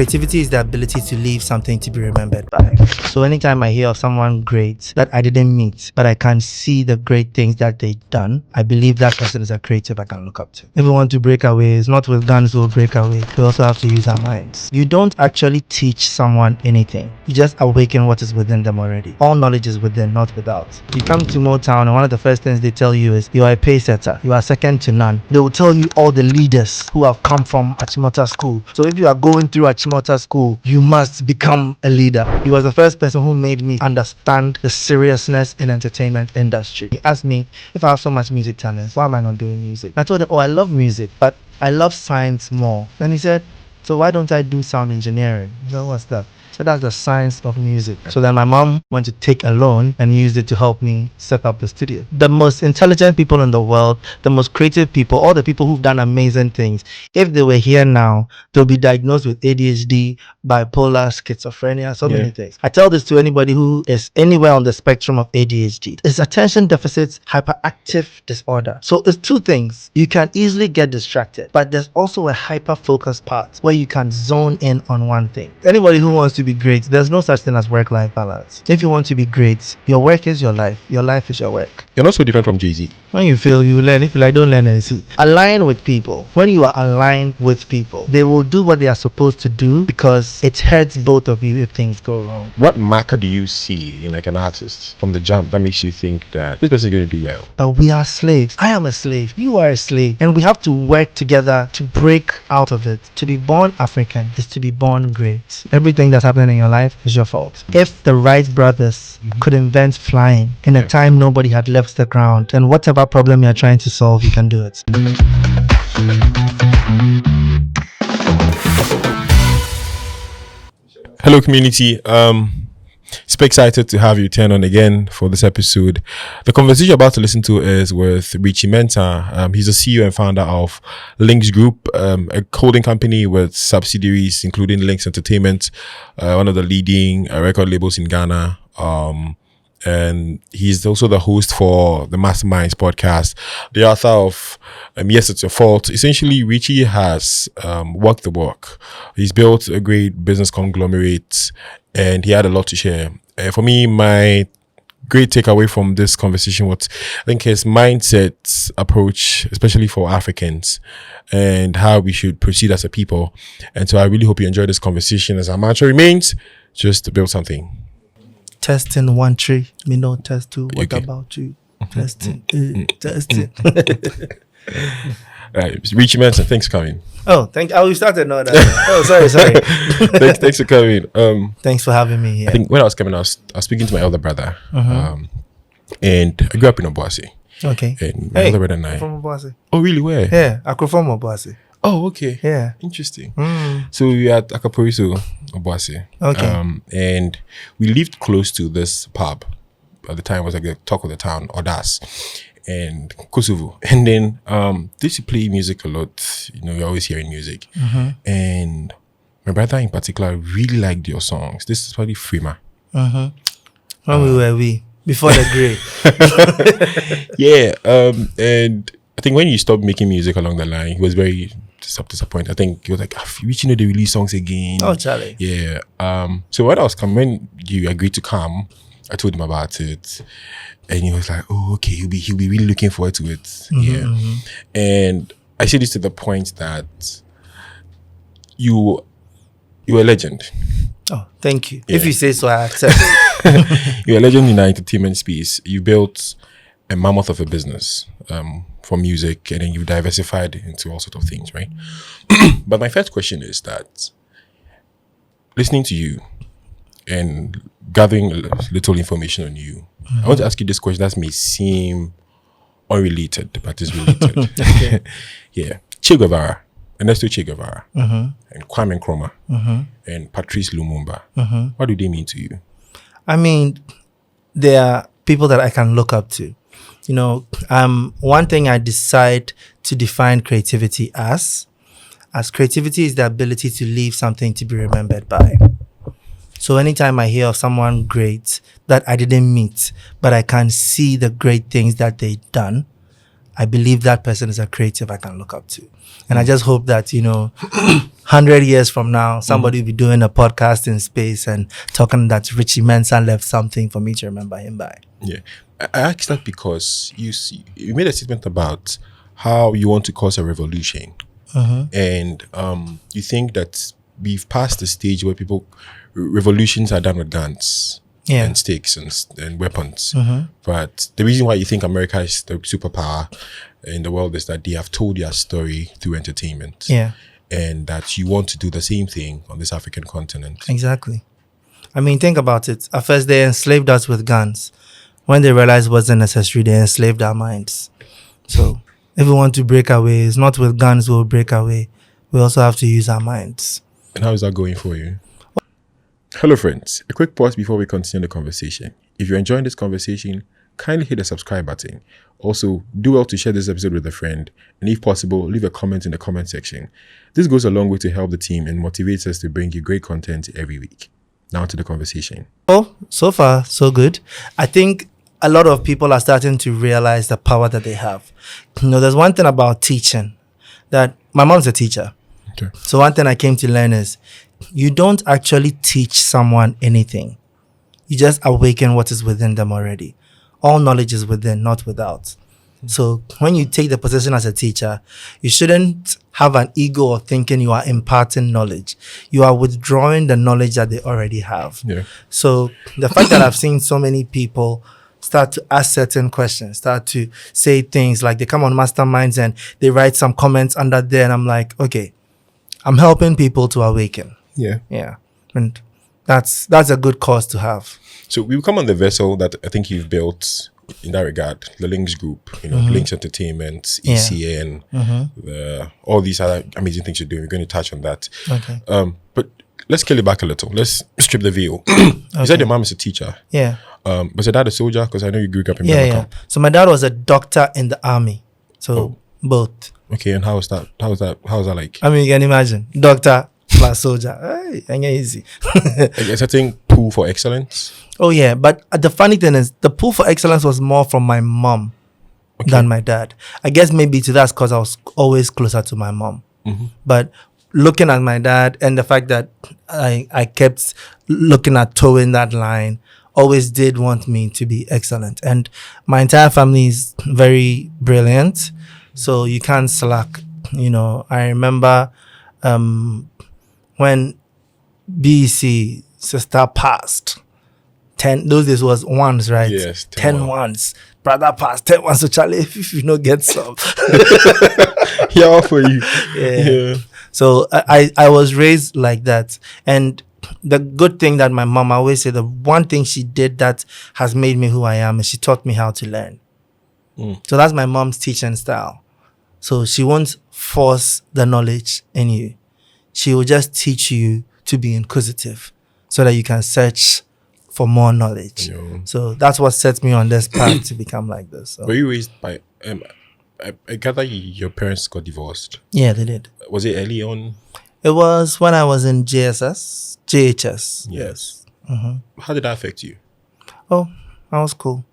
Creativity is the ability to leave something to be remembered by. So anytime I hear of someone great that I didn't meet, but I can see the great things that they've done, I believe that person is a creative I can look up to. If we want to break away, it's not with guns we'll break away. We also have to use our minds. You don't actually teach someone anything. You just awaken what is within them already. All knowledge is within, not without. You come to Motown and one of the first things they tell you is you are a pace setter. You are second to none. They will tell you all the leaders who have come from Achimota School. So if you are going through Achimota School, you must become a leader. He was the first person who made me understand the seriousness in entertainment industry. He asked me, if I have so much music talent, why am I not doing music? I told him, I love music, but I love science more. Then he said, so why don't I do sound engineering? You know, what's that? So that's the science of music. So then my mom went to take a loan and used it to help me set up the studio. The most intelligent people in the world, the most creative people, all the people who've done amazing things, if they were here now, they'll be diagnosed with ADHD, bipolar, schizophrenia, so many things. I tell this to anybody who is anywhere on the spectrum of ADHD. It's attention deficit hyperactive disorder. So it's two things. You can easily get distracted, but there's also a hyperfocus part where you can zone in on one thing. Anybody who wants to be great, there's no such thing as work-life balance. If you want to be great, your work is your life. Your life is your work. You're not so different from Jay-Z. When you fail, you learn. If you like, don't learn anything. Align with people. When you are aligned with people, they will do what they are supposed to do because it hurts both of you if things go wrong. What marker do you see in like an artist from the jump that makes you think that this person is going to do well? But we are slaves. I am a slave. You are a slave. And we have to work together to break out of it. To be born African is to be born great. Everything that's happening in your life is your fault. If the Wright brothers could invent flying in a time nobody had left the ground, then whatever problem you're trying to solve, you can do it. Hello, community. Super excited to have you turn on again for this episode. The conversation you're about to listen to is with Richie Mensah. He's the CEO and founder of Lynx Group, a holding company with subsidiaries including Lynx Entertainment, one of the leading record labels in Ghana. And he's also the host for the Masterminds podcast, the author of Yes, It's Your Fault. Essentially, Richie has walked the walk. He's built a great business conglomerate and he had a lot to share. For me, my great takeaway from this conversation was, I think, his mindset approach, especially for Africans, and how we should proceed as a people. And so I really hope you enjoy this conversation. As our mantra remains, just build something. Testing 1 3, me no test 2. What about you? Testing, testing. Right, Richie Mensah, thanks for coming. Oh, thank. We started now. Oh, sorry. thanks for coming. Thanks for having me here. I think when I was coming, I was speaking to my elder brother, and I grew up in Obuasi. Okay. And my elder brother and I. From Obuasi. Oh, really? Where? Yeah, I come from Obuasi. Oh, okay. Yeah. Interesting. So we are at Akaporiso, Obuasi. Okay. And we lived close to this pub. At the time, it was like the talk of the town, Odas, and Kosovo. And then they used to play music a lot. You know, you're always hearing music. And my brother in particular really liked your songs. This is probably Frima. When we were before the grade. Yeah. And I think when you stopped making music along the line, he was very disappointed. I think he was like, you know, they release songs again. Oh, Charlie. Yeah. So when I was coming, when you agreed to come, I told him about it, and he was like, "Oh, okay, he'll be really looking forward to it." And I say this to the point that you're a legend. Oh, thank you. Yeah. If you say so, I accept. You're a legend in the entertainment space. You built a mammoth of a business for music, and then you diversified into all sorts of things, right? But my first question is that listening to you and gathering little information on you, I want to ask you this question that may seem unrelated, but is related. Okay. Yeah. Che Guevara, Ernesto Che Guevara, and Kwame Nkrumah, and Patrice Lumumba. What do they mean to you? I mean, they are people that I can look up to. You know, one thing I decide to define creativity as creativity is the ability to leave something to be remembered by. So anytime I hear of someone great that I didn't meet, but I can see the great things that they've done, I believe that person is a creative I can look up to. And I just hope that, you know, 100 years from now, somebody will be doing a podcast in space and talking that Richie Mensah left something for me to remember him by. Yeah. I asked that because you made a statement about how you want to cause a revolution. And you think that we've passed the stage where revolutions are done with guns and sticks and weapons. But the reason why you think America is the superpower in the world is that they have told their story through entertainment. Yeah. And that you want to do the same thing on this African continent. Exactly. I mean, think about it. At first, they enslaved us with guns. When they realized it wasn't necessary, they enslaved our minds. So if we want to break away, it's not with guns we'll break away. We also have to use our minds. And how is that going for you? Hello, friends. A quick pause before we continue the conversation. If you're enjoying this conversation, kindly hit the subscribe button. Also, do well to share this episode with a friend. And if possible, leave a comment in the comment section. This goes a long way to help the team and motivates us to bring you great content every week. Now to the conversation. Oh, so far, so good. I think a lot of people are starting to realize the power that they have. You know, there's one thing about teaching that my mom's a teacher. Okay. So one thing I came to learn is you don't actually teach someone anything. You just awaken what is within them already. All knowledge is within, not without. So when you take the position as a teacher, you shouldn't have an ego of thinking you are imparting knowledge. You are withdrawing the knowledge that they already have. Yeah. So the fact that I've seen so many people start to ask certain questions, start to say things like they come on masterminds and they write some comments under there, and I'm like, okay, I'm helping people to awaken. Yeah. Yeah. And that's a good cause to have. So we will come on the vessel that I think you've built in that regard, the Lynx Group, Lynx Entertainment, ECN, all these other amazing things you're doing. We're going to touch on that. Okay. But let's scale it back a little. Let's strip the veil. You said your mom is a teacher. Yeah. Was your dad a soldier? Because I know you grew up in Yeah. So my dad was a doctor in the army. So both. Okay, and how was that? How was that like? I mean, you can imagine. Doctor plus soldier. Hey, ain't easy. A certain pool for excellence? Oh, yeah. But the funny thing is, the pull for excellence was more from my mom than my dad. I guess maybe to that's because I was always closer to my mom. But looking at my dad and the fact that I kept looking at towing that line, always did want me to be excellent. And my entire family is very brilliant. So you can't slack. You know, I remember when BC sister passed, 10, those days was ones, right? Yes, 10 ones. Brother passed 10 ones. So Charlie, if you don't get some. Yeah, for you. Yeah. So I was raised like that. And the good thing that my mom, I always say, the one thing she did that has made me who I am is she taught me how to learn. So that's my mom's teaching style. So she won't force the knowledge in you. She will just teach you to be inquisitive so that you can search for more knowledge. Yeah. So that's what set me on this path to become like this. So. Were you raised by... I gather your parents got divorced. Yeah, they did. Was it early on? It was when I was in JHS. Yes. How did that affect you? Oh, that was cool.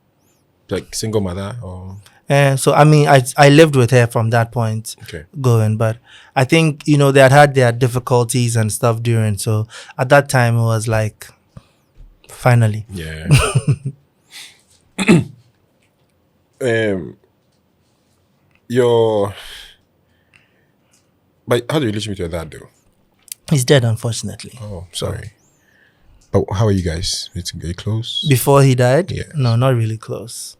Like single mother or... So, I mean, I lived with her from that point going, but I think, you know, they had their difficulties and stuff during. So at that time, it was like, finally. Yeah. But how do you relate with your dad, though? He's dead, unfortunately. Oh, sorry. But how are you guys? Are you close? Before he died? Yeah. No, not really close.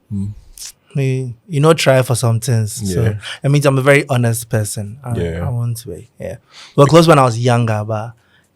We, try for some things. Yeah. So, I mean, I'm a very honest person. I won't wait. Yeah. We were close when I was younger, but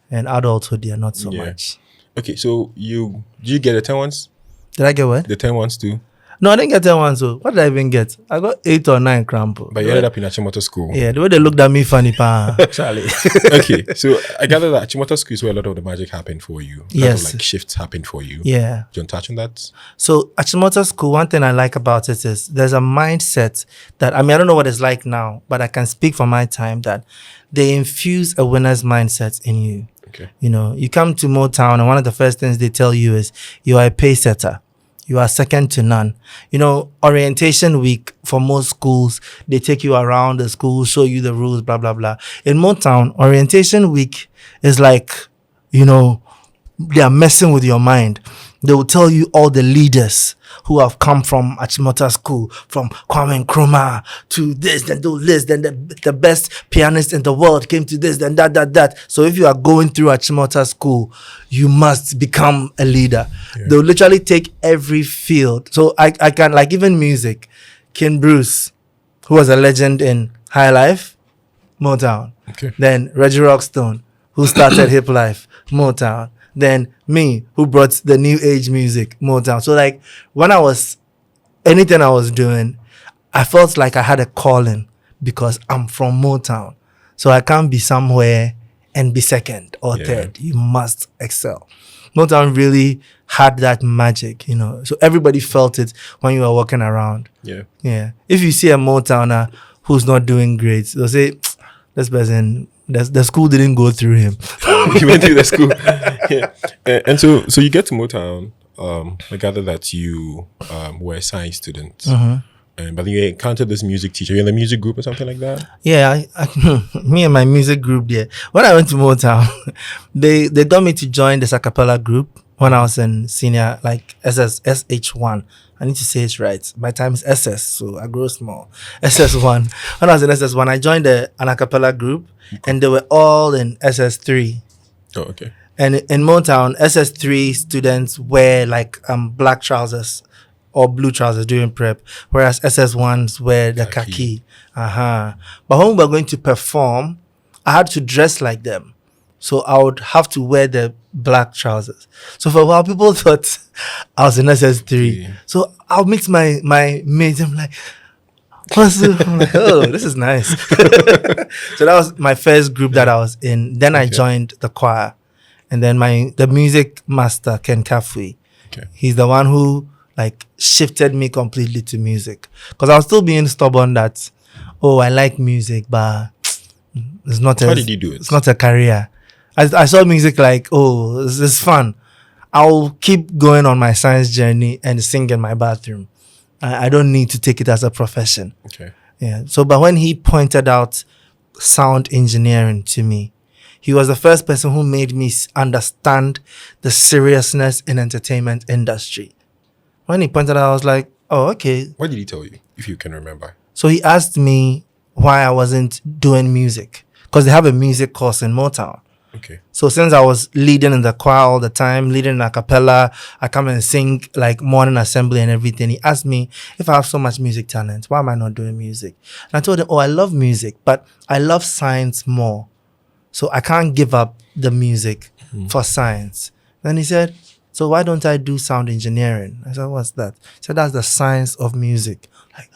in adulthood, yeah, not so much. Okay, so did you get the 10 ones? Did I get what? The 10 ones too? No, I didn't get 10 ones. So what did I even get? I got 8 or 9 crampo. But you ended up in Achimota School. Yeah, the way they looked at me funny, Charlie. Okay, so I gather that Achimota School is where a lot of the magic happened for you. Yes. Like shifts happened for you. Yeah. Do you want to touch on that? So Achimota School, one thing I like about it is there's a mindset that, I don't know what it's like now, but I can speak for my time that they infuse a winner's mindset in you. Okay. You come to Motown and one of the first things they tell you is you are a pace setter. You are second to none. Orientation week for most schools, they take you around the school, show you the rules, blah, blah, blah. In Motown, orientation week is like, they are messing with your mind. They will tell you all the leaders who have come from Achimota School, from Kwame Nkrumah to this, then do this, then the best pianist in the world came to this, then that. So if you are going through Achimota School, you must become a leader. Yeah. They'll literally take every field. So I can, like, even music, King Bruce, who was a legend in High Life, Motown. Okay. Then Reggie Rockstone, who started Hip Life, Motown. Then me, who brought the new age music, Motown. So like anything I was doing, I felt like I had a calling because I'm from Motown. So I can't be somewhere and be second or third. You must excel. Motown really had that magic, So everybody felt it when you were walking around. Yeah. Yeah. If you see a Motowner who's not doing great, they'll say, this person, the school didn't go through him. He went through the school. Yeah. And so you get to Motown. I gather that you were a science student. But then you encountered this music teacher. You're in the music group or something like that? Yeah, me and my music group there. When I went to Motown, they got me to join this a cappella group when I was in senior, like SH1. I need to say it right. My time is SS, so I grow small. SS1. When I was in SS1, I joined an a cappella group, and they were all in SS3. Oh, okay. And in Motown, SS3 students wear like black trousers or blue trousers during prep, whereas SS1s wear the khaki. But when we were going to perform, I had to dress like them. So I would have to wear the black trousers. So for a while, people thought I was in SS3. Yeah. So I'll meet my mates. I'm like, oh, this is nice. So that was my first group that I was in. Then I joined the choir. And then the music master, Ken Kafui, he's the one who like shifted me completely to music. Because I was still being stubborn that, I like music, but it's not How did you do it? It's not a career. I saw music like, this is fun. I'll keep going on my science journey and sing in my bathroom. I don't need to take it as a profession. Okay. Yeah. So, but when he pointed out sound engineering to me, he was the first person who made me understand the seriousness in entertainment industry. When he pointed out, I was like, oh, okay. What did he tell you, if you can remember? So he asked me why I wasn't doing music, because they have a music course in Motown. Okay. So since I was leading in the choir all the time, leading in a cappella, I come and sing like morning assembly and everything. He asked me if I have so much music talent, why am I not doing music? And I told him, I love music, but I love science more. So I can't give up the music for science. Then he said, so why don't I do sound engineering? I said, what's that? He said, that's the science of music. Like,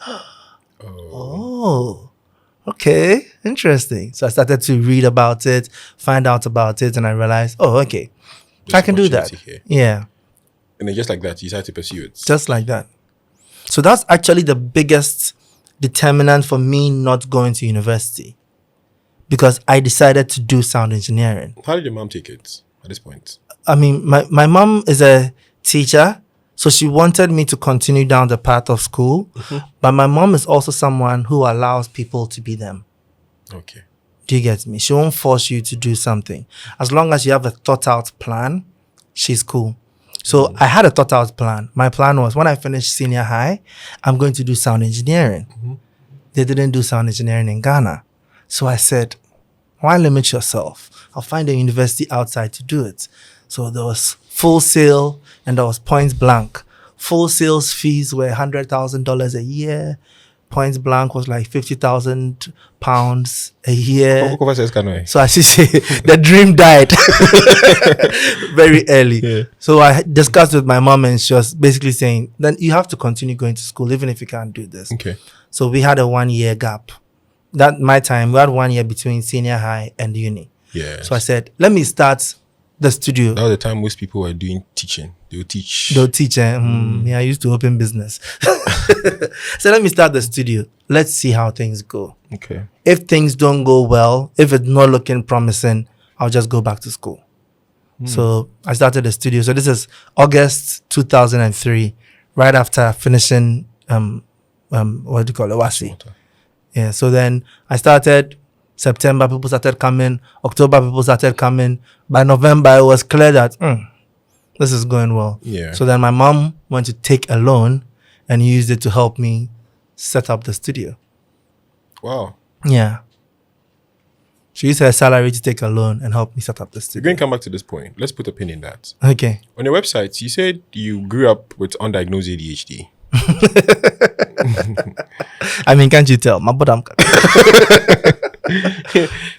okay, interesting. So I started to read about it, find out about it, and I realized, okay, I can do that. Here. Yeah. And then just like that, you decided to pursue it. Just like that. So that's actually the biggest determinant for me not going to university, because I decided to do sound engineering. How did your mom take it at this point? I mean, my mom is a teacher, so she wanted me to continue down the path of school. But my mom is also someone who allows people to be them. Okay. Do you get me? She won't force you to do something. As long as you have a thought out plan, she's cool. So I had a thought out plan. My plan was when I finish senior high, I'm going to do sound engineering. They didn't do sound engineering in Ghana. So I said, why limit yourself? I'll find a university outside to do it. So there was Full Sail and there was Point Blank. Full Sail's fees were $100,000 a year. Point Blank was like £50,000 a year. So I should say the dream died very early. Yeah. So I discussed with my mom and she was basically saying, then you have to continue going to school even if you can't do this. Okay. So we had a 1 year gap. That my time, we had 1 year between senior high and uni. Yeah. So I said, let me start the studio. That was the time most people were doing teaching. They would teach. Yeah, I used to open business. So let me start the studio. Let's see how things go. Okay. If things don't go well, if it's not looking promising, I'll just go back to school. So I started the studio. So this is August 2003, right after finishing what do you call it, WASI. Yeah, so then I started September, people started coming. October, people started coming. By November, it was clear that this is going well. Yeah. So then my mom went to take a loan and used it to help me set up the studio. Wow. Yeah. She used her salary to take a loan and help me set up the We're studio. going to come back to this point. Let's put a pin in that. Okay. On your website, you said you grew up with undiagnosed ADHD. I mean, can't you tell? My bottom.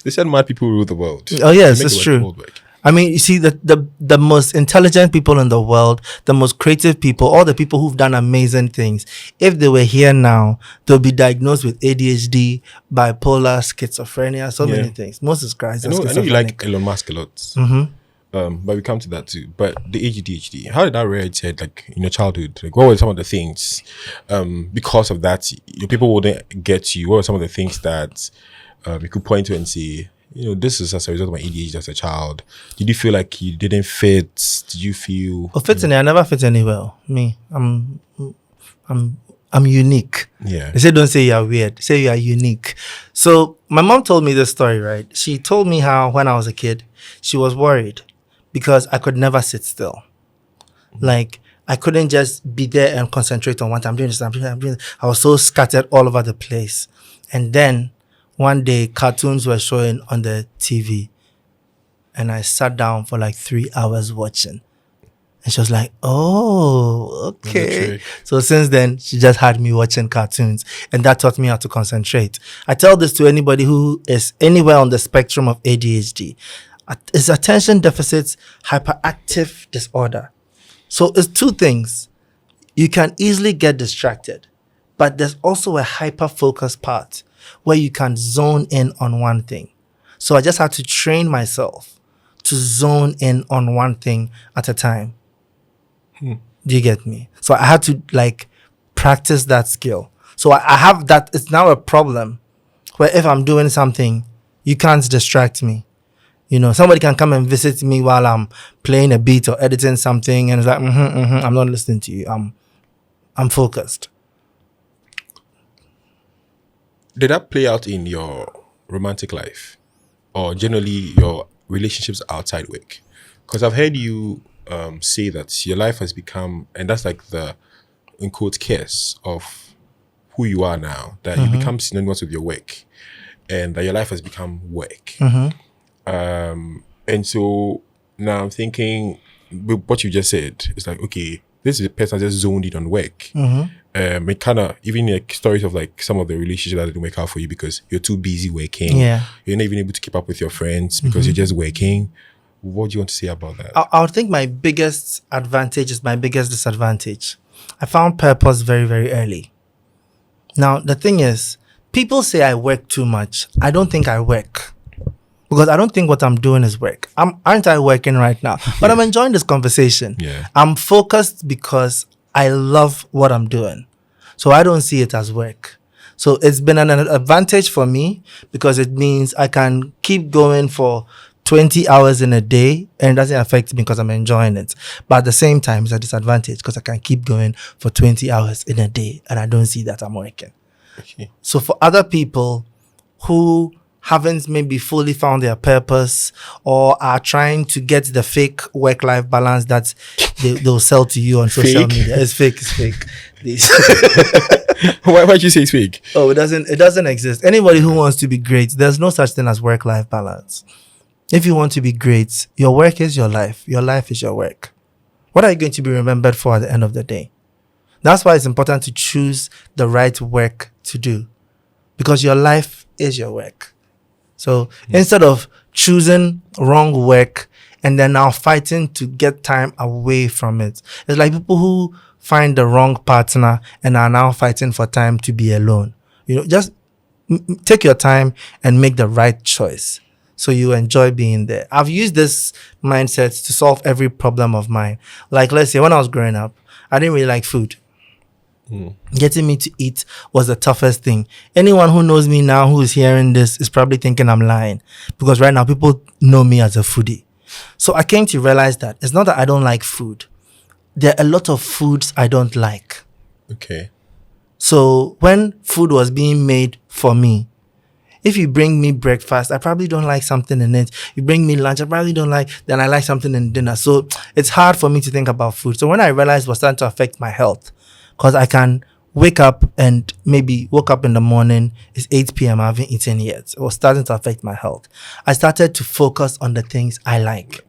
They said mad people rule the world. Oh yes, They make it's the true. world work. I mean, you see, the most intelligent people in the world, the most creative people, all the people who've done amazing things, if they were here now, they'll be diagnosed with ADHD, bipolar, schizophrenia, so many things. Moses Christ. I know you like Elon Musk a lot. Mm-hmm. But we come to that too. But the ADHD, how did that rear its head, like in your childhood? Like, what were some of the things? Because of that, your people wouldn't get you. What were some of the things that you could point to and say, this is as a result of my ADHD as a child? Did you feel like you didn't fit? Did you feel? Oh, fitting. I never fit anywhere. Me, I'm unique. Yeah. They say don't say you're weird. Say you are unique. So my mom told me this story, right? She told me how when I was a kid, she was worried because I could never sit still. Like I couldn't just be there and concentrate on what I'm doing. I was so scattered all over the place. And then one day cartoons were showing on the TV and I sat down for like 3 hours watching. And she was like, oh, okay. So since then, she just had me watching cartoons and that taught me how to concentrate. I tell this to anybody who is anywhere on the spectrum of ADHD. It's attention deficit hyperactive disorder. So it's two things. You can easily get distracted, but there's also a hyper-focus part where you can zone in on one thing. So I just had to train myself to zone in on one thing at a time. Do you get me? So I had to practice that skill. So I have that. It's now a problem where if I'm doing something, you can't distract me. Somebody can come and visit me while I'm playing a beat or editing something and it's like, I'm not listening to you. I'm focused. Did that play out in your romantic life or generally your relationships outside work? Because I've heard you say that your life has become, and that's like the, in quotes, curse of who you are now, that you become synonymous with your work and that your life has become work. And so now I'm thinking, with what you just said, it's like, okay, this is a person just zoned in on work. It kind of, even like stories of like some of the relationships that didn't work out for you because you're too busy working. Yeah. You're not even able to keep up with your friends because you're just working. What do you want to say about that? I would think my biggest advantage is my biggest disadvantage. I found purpose very, very early. Now, the thing is, people say I work too much. I don't think I work. Because I don't think what I'm doing is work. Aren't I working right now? But I'm enjoying this conversation. Yeah. I'm focused because I love what I'm doing. So I don't see it as work. So it's been an advantage for me because it means I can keep going for 20 hours in a day and it doesn't affect me because I'm enjoying it. But at the same time, it's a disadvantage because I can keep going for 20 hours in a day and I don't see that I'm working. Okay. So for other people who haven't maybe fully found their purpose or are trying to get the fake work-life balance that they'll sell to you on social media. It's fake. Why'd you say it's fake? Oh, it doesn't exist. Anybody who wants to be great, there's no such thing as work-life balance. If you want to be great, your work is your life. Your life is your work. What are you going to be remembered for at the end of the day? That's why it's important to choose the right work to do because your life is your work. So instead of choosing wrong work and then now fighting to get time away from it, it's like people who find the wrong partner and are now fighting for time to be alone. Just take your time and make the right choice so you enjoy being there. I've used this mindset to solve every problem of mine. Like, let's say when I was growing up, I didn't really like food. Getting me to eat was the toughest thing. Anyone who knows me now who is hearing this is probably thinking I'm lying because right now people know me as a foodie. So I came to realize that it's not that I don't like food. there are a lot of foods I don't like. Okay. So when food was being made for me, if you bring me breakfast, I probably don't like something in it. You bring me lunch, I probably don't like, then I like something in dinner. So it's hard for me to think about food. So when I realized it was starting to affect my health, because I can wake up and maybe woke up in the morning, it's 8 p.m., I haven't eaten yet. It was starting to affect my health. I started to focus on the things I like.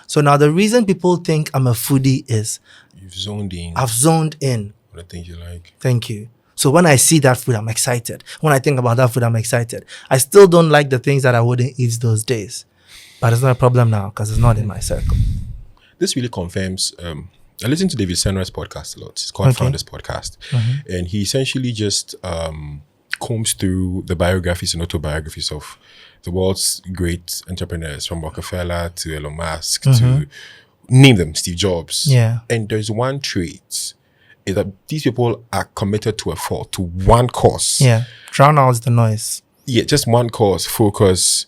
So now the reason people think I'm a foodie is You've zoned in. I've zoned in. The things you like. Thank you. So when I see that food, I'm excited. When I think about that food, I'm excited. I still don't like the things that I wouldn't eat those days. But it's not a problem now because it's not in my circle. This really confirms. I listen to David Senra's podcast a lot. It's called Founders Podcast. And he essentially just combs through the biographies and autobiographies of the world's great entrepreneurs, from Rockefeller to Elon Musk to name them, Steve Jobs. Yeah. And there's one trait, is that these people are committed to a fault, to one cause. Yeah. Drown out the noise. Yeah, just one cause, focus,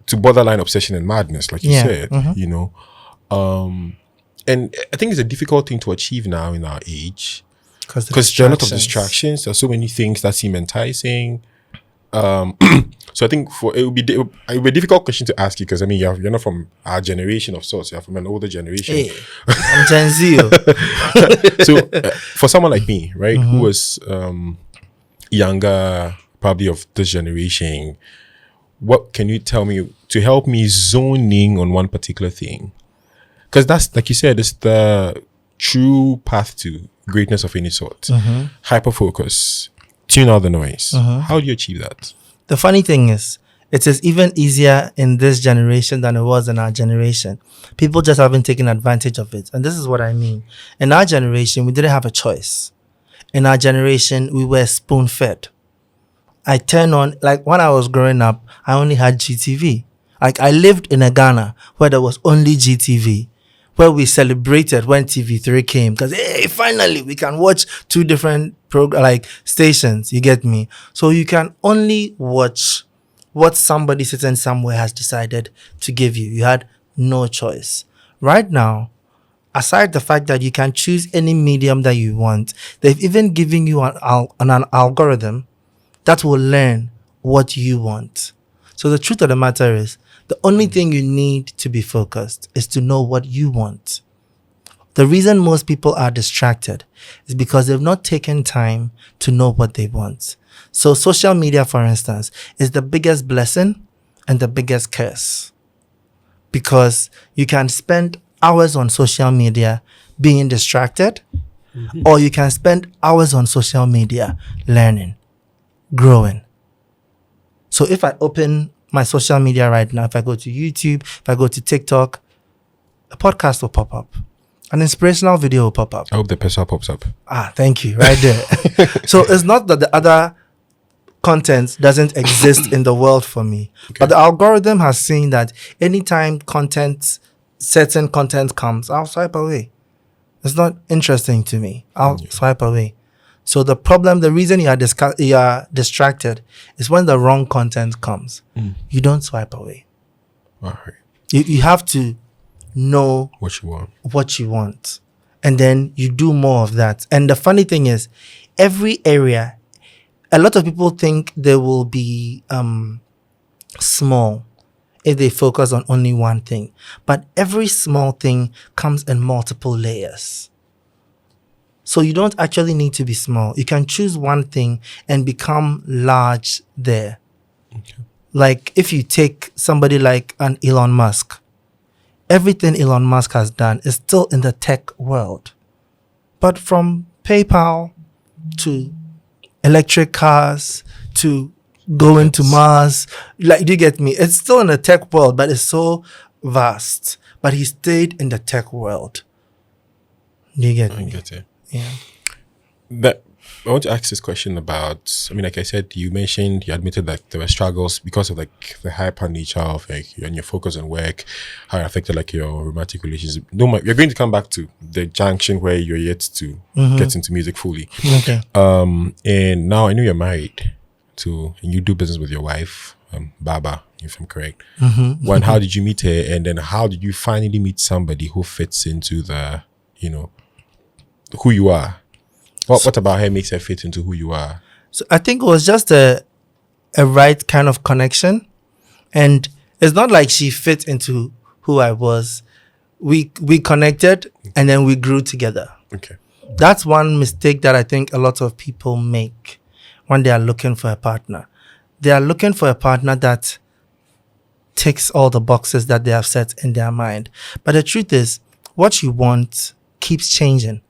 to borderline obsession and madness, like you said, you know. And I think it's a difficult thing to achieve now in our age, because there are a lot of distractions. There's so many things that seem enticing. So I think it would be a difficult question to ask you, because I mean you're not from our generation of sorts. You're from an older generation. Hey, I'm Gen Z. So for someone like me, right, who was younger, probably of this generation, what can you tell me to help me zone in on one particular thing? Because that's, like you said, it's the true path to greatness of any sort. Hyperfocus, tune out the noise. How do you achieve that? The funny thing is, it is even easier in this generation than it was in our generation. People just haven't taken advantage of it. And this is what I mean. In our generation, we didn't have a choice. In our generation, we were spoon-fed. I turned on, like when I was growing up, I only had GTV. Like I lived in a Ghana where there was only GTV, where we celebrated when TV3 came, because hey, finally we can watch two different stations. You get me? So you can only watch what somebody sitting somewhere has decided to give you. You had no choice. Right now, aside the fact that you can choose any medium that you want, they've even given you an algorithm that will learn what you want. So the truth of the matter is, the only thing you need to be focused is to know what you want. The reason most people are distracted is because they've not taken time to know what they want. So social media, for instance, is the biggest blessing and the biggest curse, because you can spend hours on social media being distracted, or you can spend hours on social media learning, growing. So if I open my social media right now, if I go to YouTube, if I go to TikTok, a podcast will pop up. An inspirational video will pop up. I hope the Peswa pops up. Thank you. Right there. So it's not that the other content doesn't exist in the world for me. Okay. But the algorithm has seen that anytime certain content comes, I'll swipe away. It's not interesting to me. I'll swipe away. So the reason you are distracted is when the wrong content comes. You don't swipe away. All right. You have to know what you want. And then you do more of that. And the funny thing is, every area, a lot of people think they will be small if they focus on only one thing. But every small thing comes in multiple layers. So you don't actually need to be small. You can choose one thing and become large there. Okay. Like if you take somebody like an Elon Musk, everything Elon Musk has done is still in the tech world. But from PayPal to electric cars to going to Mars, like, do you get me? It's still in the tech world, but it's so vast. But he stayed in the tech world. Do you get me? I get it. Yeah. I want to ask this question about, I mean, like I said, you admitted that there were struggles because of like the hyper nature of like and your focus on work, how it affected like your romantic relations. You're going to come back to the junction where you're yet to get into music fully. Okay. And now I know you're married and you do business with your wife, Baba, if I'm correct. One, how did you meet her? And then how did you finally meet somebody who fits into the, who you are? What about her makes her fit into who you are? So I think it was just a right kind of connection, and it's not like she fit into who I was. We connected and then we grew together. Okay. That's one mistake that I think a lot of people make when they are looking for a partner. They are looking for a partner that ticks all the boxes that they have set in their mind. But the truth is, what you want keeps changing.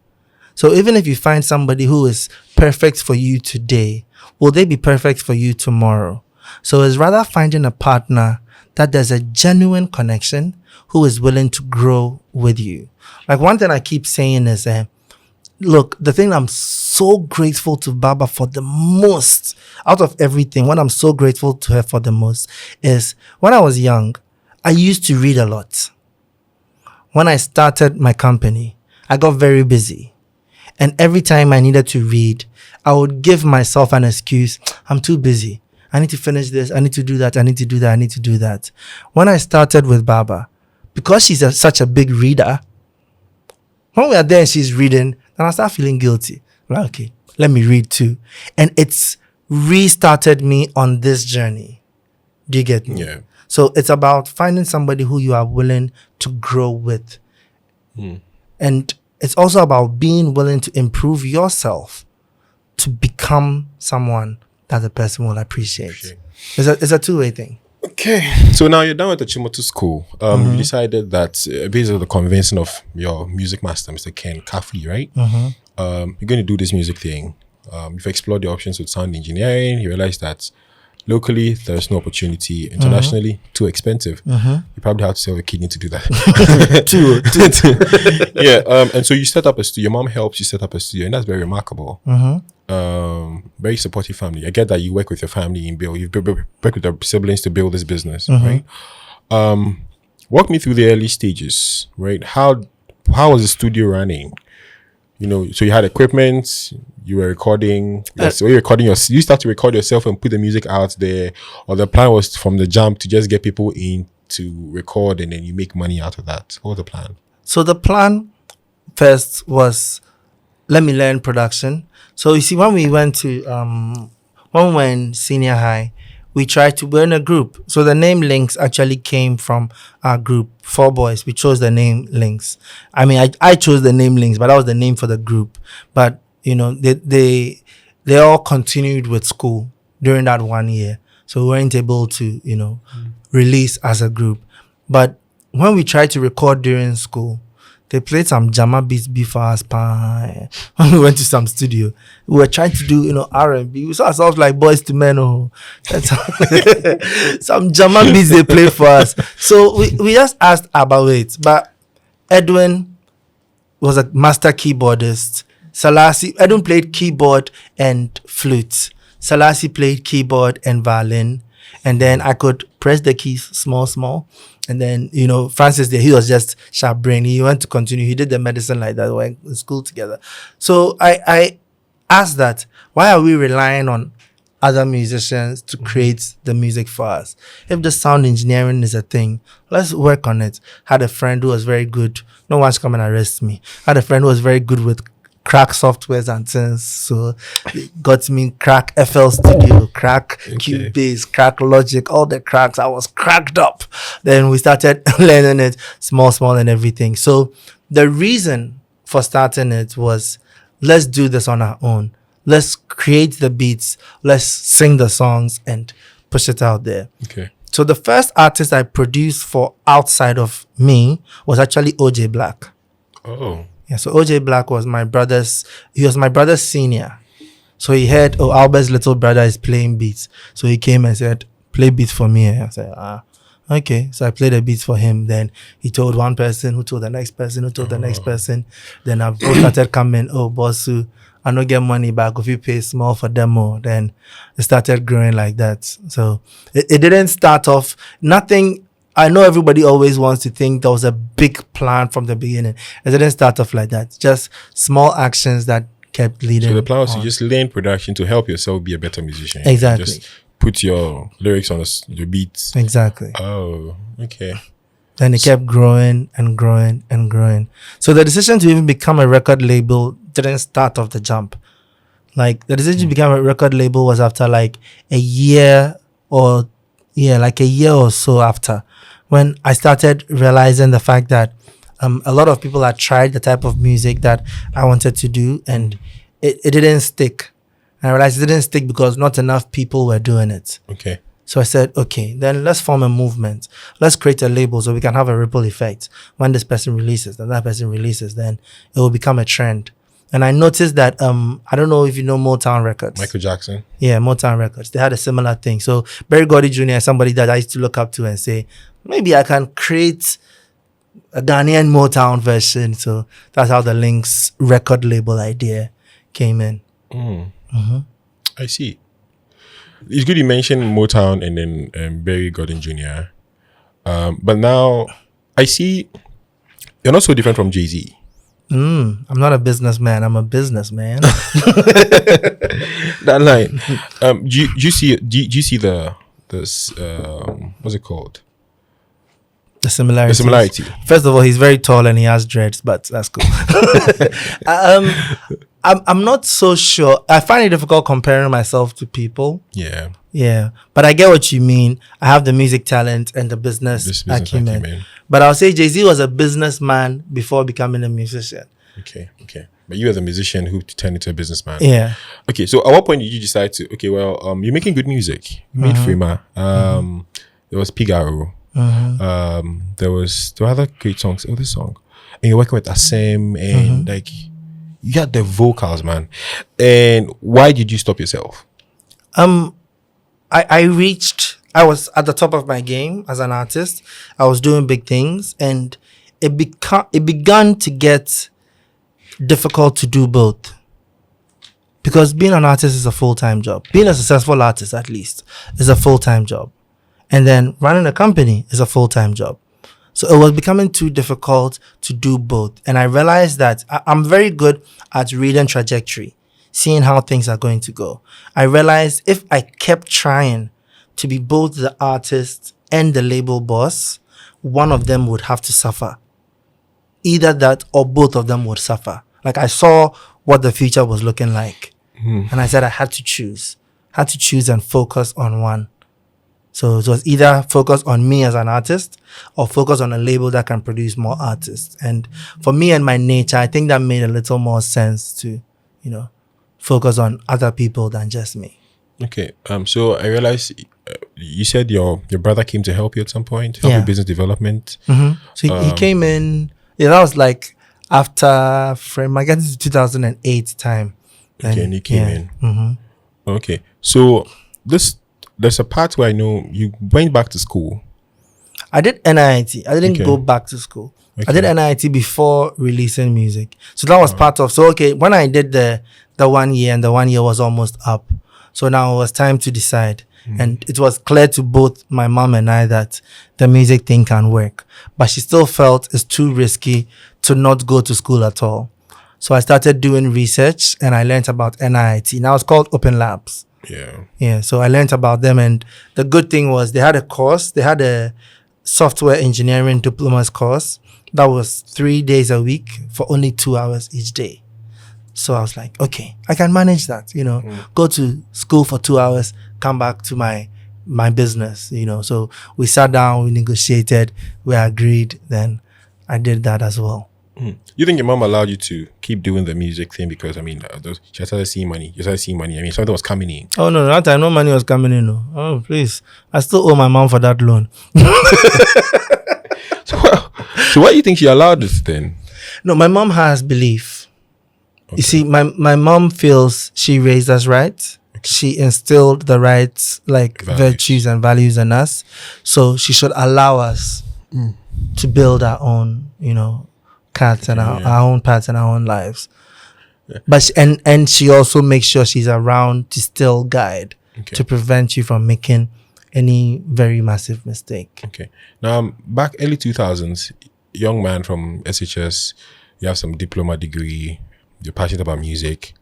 So even if you find somebody who is perfect for you today, will they be perfect for you tomorrow? So it's rather finding a partner that there's a genuine connection, who is willing to grow with you. Like one thing I keep saying is, look, the thing I'm so grateful to Baba for the most, out of everything, what I'm so grateful to her for the most is when I was young, I used to read a lot. When I started my company, I got very busy. And every time I needed to read, I would give myself an excuse. I'm too busy. I need to finish this. I need to do that. I need to do that. I need to do that. When I started with Baba, because she's such a big reader, when we are there and she's reading, then I start feeling guilty. Like, okay, let me read too. And it's restarted me on this journey. Do you get me? Yeah. So it's about finding somebody who you are willing to grow with. And it's also about being willing to improve yourself to become someone that the person will appreciate. It's a two-way thing. Okay. So now you're done with the Achimota School. You decided that based on the convincing of your music master, Mr. Ken Kafi, right? You're going to do this music thing. You've explored the options with sound engineering. You realize that locally, there's no opportunity. Internationally, too expensive. You probably have to sell a kidney to do that. Yeah. And so you set up a studio. Your mom helps you set up a studio, and that's very remarkable. Very supportive family. I get that you work with your family in build. You've worked with your siblings to build this business, right? Walk me through the early stages, right? How was the studio running? You know, so you had equipment, you were recording. So you you start to record yourself and put the music out there, or the plan was from the jump to just get people in to record and then you make money out of that. What was the plan? So the plan first was, let me learn production. So you see, when we went to when we were in senior high, we're in a group. So the name Lynx actually came from our group, 4 boys. We chose the name Lynx. I mean, I chose the name Lynx, but that was the name for the group. But, you know, they all continued with school during that 1 year. So we weren't able to, you know, release as a group. But when we tried to record during school, they played some Jama beats before us. When we went to some studio, we were trying to do, you know, R&B. We saw ourselves like Boys to Men. Oh, some Jama beats they played for us. So we just asked about it. But Edwin was a master keyboardist. Edwin played keyboard and flute. Salasi played keyboard and violin. And then I could press the keys small. And then, you know, Francis there, he was just sharp brain. He went to continue. He did the medicine like that. We went to school together. So I asked that, why are we relying on other musicians to create the music for us? If the sound engineering is a thing, let's work on it. Had a friend who was very good. No one's come and arrest me. Had a friend who was very good with crack softwares and things. So it got me crack FL Studio, crack Cubase, crack Logic, all the cracks. I was cracked up. Then we started learning it small and everything. So the reason for starting it was, let's do this on our own. Let's create the beats. Let's sing the songs and push it out there. Okay. So the first artist I produced for outside of me was actually OJ Black. Oh. Yeah, so OJ Black was my brother's senior. So he heard, Albert's little brother is playing beats. So he came and said, play beats for me. And I said, okay. So I played the beats for him. Then he told one person, who told the next person, who told the next person. Then I both started coming, bossu, I don't get money back if you pay small for demo. Then it started growing like that. So it didn't start off, nothing. I know everybody always wants to think there was a big plan from the beginning. It didn't start off like that. Just small actions that kept leading. So the plan was to just learn production to help yourself be a better musician. Exactly. Just put your lyrics on your beats. Exactly. Oh, okay. Then it kept growing and growing and growing. So the decision to even become a record label didn't start off the jump. Like the decision to become a record label was after like a year or so after, when I started realizing the fact that a lot of people had tried the type of music that I wanted to do, and it didn't stick. And I realized it didn't stick because not enough people were doing it. Okay. So I said, okay, then let's form a movement. Let's create a label so we can have a ripple effect. When this person releases, then that person releases, then it will become a trend. And I noticed that, I don't know if you know Motown Records. Michael Jackson. Yeah, Motown Records. They had a similar thing. So Berry Gordy Jr. is somebody that I used to look up to and say, maybe I can create a Ghanaian Motown version. So that's how the Lynx record label idea came in. I see. It's good you mentioned Motown and then Berry Gordy Jr. But now I see you're not so different from Jay-Z. I'm not a businessman. I'm a businessman. That line. Do you see this what's it called? The similarity. The similarity. First of all, he's very tall and he has dreads, but that's cool. I'm not so sure. I find it difficult comparing myself to people. Yeah. Yeah, but I get what you mean. I have the music talent and the business acumen. But I'll say Jay-Z was a businessman before becoming a musician. Okay. But you as a musician who turned into a businessman. Yeah. Okay, so at what point did you decide to, you're making good music. You made Frima. There was Pigaro. There were other great songs. Oh, this song. And you're working with Asim and like, you had the vocals, man. And why did you stop yourself? I was at the top of my game as an artist. I was doing big things, and it began to get difficult to do both. Because being an artist is a full-time job. Being a successful artist, at least, is a full-time job. And then running a company is a full-time job. So it was becoming too difficult to do both. And I realized that I'm very good at reading trajectory, seeing how things are going to go. I realized if I kept trying to be both the artist and the label boss, one of them would have to suffer. Either that or both of them would suffer. Like I saw what the future was looking like. And I said I had to choose and focus on one. So it was either focus on me as an artist or focus on a label that can produce more artists. And for me and my nature, I think that made a little more sense to, focus on other people than just me. Okay. So I realized you said your brother came to help you at some point, help with business development. So he came in. Yeah, that was like after I guess 2008 time. Okay, and he came in. Okay. So there's a part where I know you went back to school. I did NIT. I didn't go back to school. I did NIT before releasing music. So that was part of, when I did the 1 year, and the 1 year was almost up. So now it was time to decide. And it was clear to both my mom and I that the music thing can work. But she still felt it's too risky to not go to school at all. So I started doing research and I learned about NIT. Now it's called Open Labs. Yeah. So I learned about them, and the good thing was they had a course. They had a software engineering diploma's course that was 3 days a week for only 2 hours each day. So I was like, okay, I can manage that. Go to school for 2 hours, come back to my business. So we sat down, we negotiated, we agreed. Then I did that as well. You think your mom allowed you to keep doing the music thing because, she started seeing money. You started seeing money. Something was coming in. Oh, no, that time no money was coming in. No. Oh, please. I still owe my mom for that loan. So why do you think she allowed this then? No, my mom has belief. Okay. You see, my mom feels she raised us right. Okay. She instilled the right, virtues and values in us. So she should allow us to build our own, cards and our own paths and our own lives. Yeah. But and she also makes sure she's around to still guide, to prevent you from making any very massive mistake. Okay. Now, back early 2000s, young man from SHS, you have some diploma degree, you're passionate about music.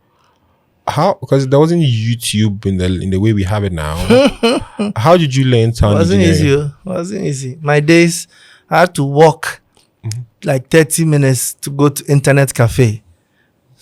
How? Because there wasn't YouTube in the way we have it now. How did you learn sound engineering? It wasn't easy. My days, I had to walk like 30 minutes to go to internet cafe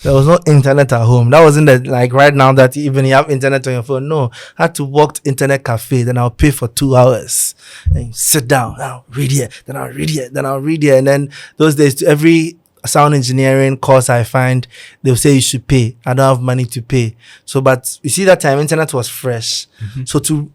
There was no internet at home. That wasn't like right now that even you have internet on your phone. No, I had to walk to internet cafe. Then I'll pay for 2 hours and sit down. I'll read here. Then I'll read here. Then I'll read here. And then those days, to every sound engineering course I find, they'll say you should pay. I don't have money to pay. So, but you see that time internet was fresh. So to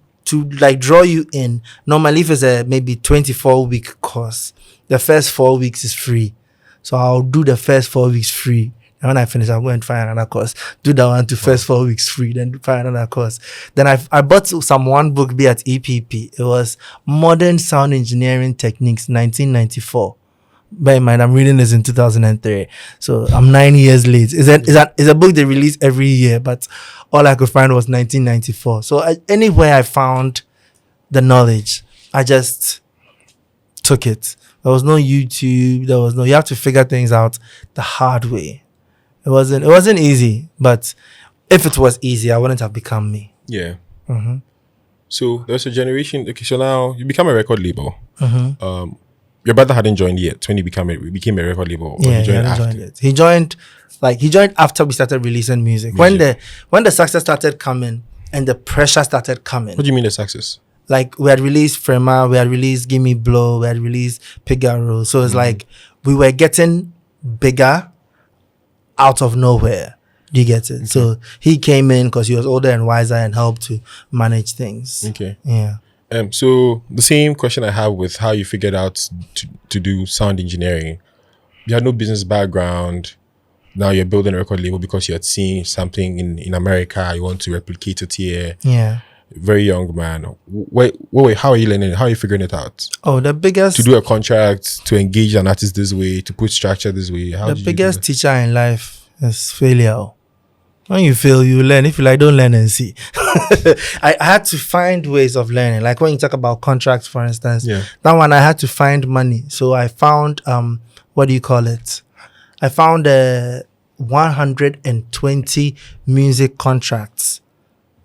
like draw you in, normally if it's a maybe 24-week course, the first 4 weeks is free. So I'll do the first 4 weeks free. And when I finish, I'll go and find another course. Do that one to first 4 weeks free, then find another course. Then I bought one book be at EPP. It was Modern Sound Engineering Techniques, 1994. Bear in mind, I'm reading this in 2003. So I'm 9 years late. It's a book they release every year, but all I could find was 1994. So anywhere I found the knowledge, I just took it. There was no YouTube. You have to figure things out the hard way. It wasn't easy, but if it was easy, I wouldn't have become me. Yeah. So there's a generation. Okay, so now you become a record label. Your brother hadn't joined yet when he became a record label. Yeah, he hadn't joined yet. He joined after we started releasing music. When the success started coming and the pressure started coming. What do you mean the success? Like we had released Frema, we had released Gimme Blow, we had released Pigaro. So it's like we were getting bigger out of nowhere. Do you get it? Okay. So he came in because he was older and wiser and helped to manage things. Okay. Yeah. So the same question I have with how you figured out to do sound engineering. You had no business background. Now you're building a record label because you had seen something in America. You want to replicate it here. Yeah. Very young man. Wait, how are you learning? How are you figuring it out? Oh, the biggest... To do a contract, to engage an artist this way, to put structure this way. The biggest teacher in life is failure. When you fail, you learn. If you don't learn and see. I had to find ways of learning. Like when you talk about contracts, for instance, that one I had to find money. So I found, what do you call it? I found 120 music contracts.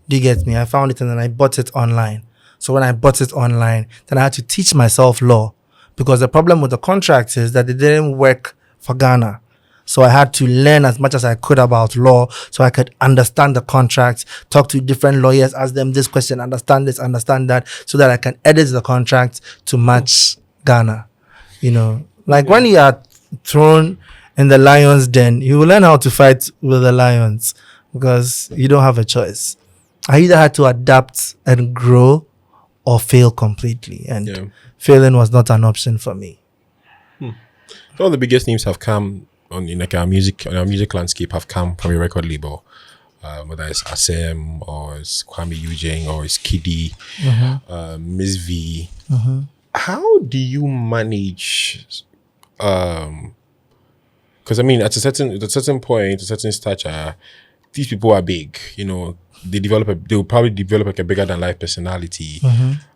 Do you get me? I found it and then I bought it online. So when I bought it online, then I had to teach myself law, because the problem with the contracts is that they didn't work for Ghana. So I had to learn as much as I could about law so I could understand the contracts, talk to different lawyers, ask them this question, understand this, understand that, so that I can edit the contract to match Ghana. You know, like when you are thrown in the lion's den, you will learn how to fight with the lions because you don't have a choice. I either had to adapt and grow or fail completely. And failing was not an option for me. All the biggest names have come on our music landscape have come from a record label. Whether it's Asem or it's Kwame Eugene or it's Kiddy, Miss V. How do you manage? Because I mean, at a certain point, a certain stature, these people are big. You know, they will probably develop like a bigger than life personality.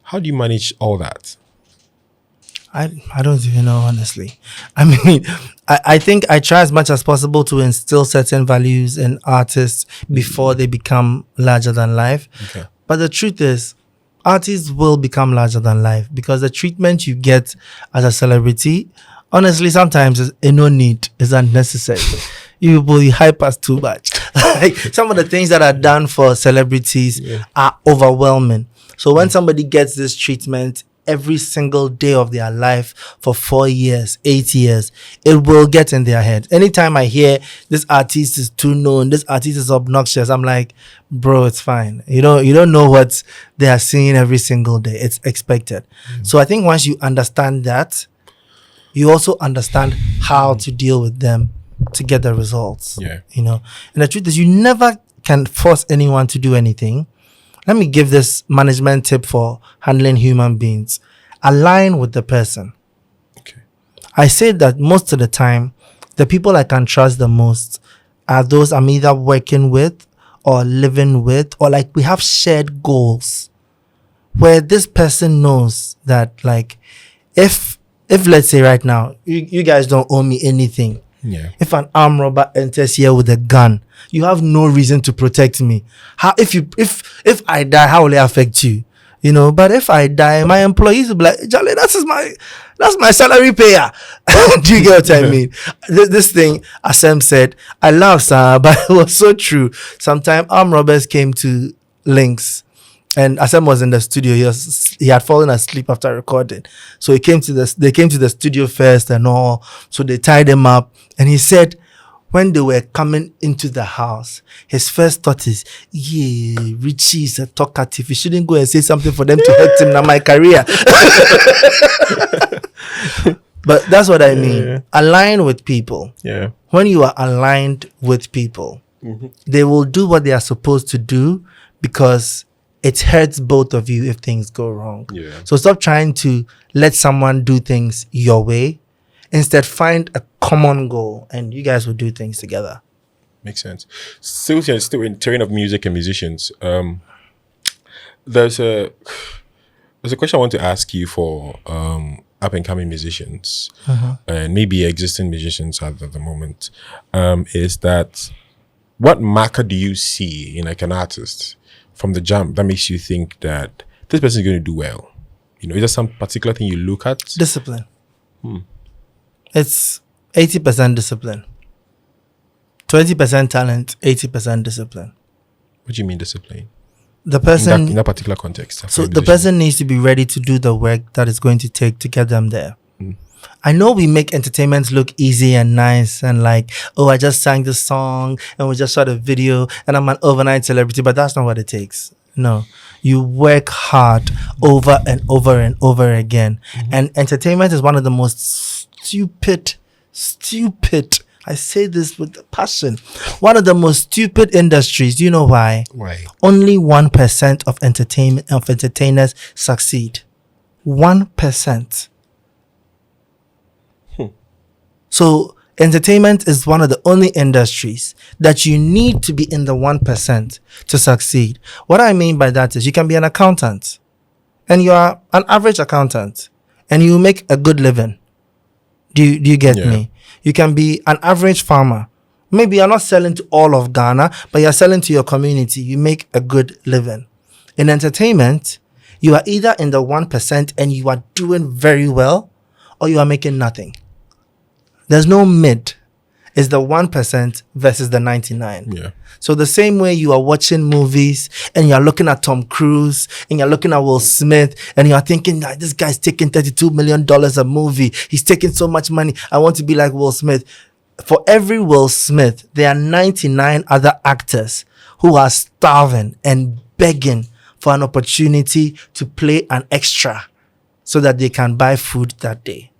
How do you manage all that? I don't even know, honestly. I mean, I think I try as much as possible to instill certain values in artists before they become larger than life. Okay. But the truth is, artists will become larger than life because the treatment you get as a celebrity, honestly, sometimes is no need, is unnecessary. You hype us too much. Like some of the things that are done for celebrities are overwhelming. So when somebody gets this treatment every single day of their life for 4 years, 8 years, it will get in their head. Anytime I hear this artist is too known, this artist is obnoxious, I'm like, bro, it's fine. You don't know what they are seeing every single day. It's expected. So I think once you understand that, you also understand how to deal with them to get the results. You know, and the truth is, you never can force anyone to do anything. Let me give this management tip for handling human beings. Align with the person. Okay. I say that most of the time, the people I can trust the most are those I'm either working with or living with, or like we have shared goals where this person knows that, like, if let's say right now, you guys don't owe me anything. If an armed robber enters here with a gun, you have no reason to protect me. How if I die, how will it affect you? You know, but if I die, my employees will be like, Jolly, that's my salary payer. Do you get what I mean? This thing, Asem said, I laugh, sir, but it was so true. Sometime Roberts came to Lynx, and Asem was in the studio. He had fallen asleep after recording. So they came to the studio first and all. So they tied him up, and he said, when they were coming into the house, his first thought is, yeah, Richie is a talkative. You shouldn't go and say something for them to hurt him in my career. But that's what I mean. Yeah. Align with people. Yeah. When you are aligned with people, they will do what they are supposed to do because it hurts both of you if things go wrong. Yeah. So stop trying to let someone do things your way. Instead, find a common goal and you guys will do things together. Makes sense. Still in terrain of music and musicians. There's a question I want to ask you for up and coming musicians and maybe existing musicians at the moment. Is that what marker do you see in like an artist from the jump that makes you think that this person is going to do well? You know, is there some particular thing you look at? Discipline. It's 80% discipline. 20% talent, 80% discipline. What do you mean discipline? The person In that particular context. So the person needs to be ready to do the work that it's going to take to get them there. I know we make entertainment look easy and nice and like, oh, I just sang this song and we just shot a video and I'm an overnight celebrity, but that's not what it takes. No, you work hard over and over and over again. And entertainment is one of the most stupid, I say this with passion, one of the most stupid industries. Do you know why? Why? Only 1% of entertainers succeed. 1%. So entertainment is one of the only industries that you need to be in the 1% to succeed. What I mean by that is you can be an accountant and you are an average accountant and you make a good living. Do you get me? You can be an average farmer. Maybe you're not selling to all of Ghana, but you're selling to your community. You make a good living. In entertainment, you are either in the 1% and you are doing very well, or you are making nothing. There's no mid. It's the 1% versus the 99. Yeah. So the same way you are watching movies and you're looking at Tom Cruise and you're looking at Will Smith and you're thinking, like, this guy's taking $32 million a movie. He's taking so much money. I want to be like Will Smith. For every Will Smith, there are 99 other actors who are starving and begging for an opportunity to play an extra so that they can buy food that day.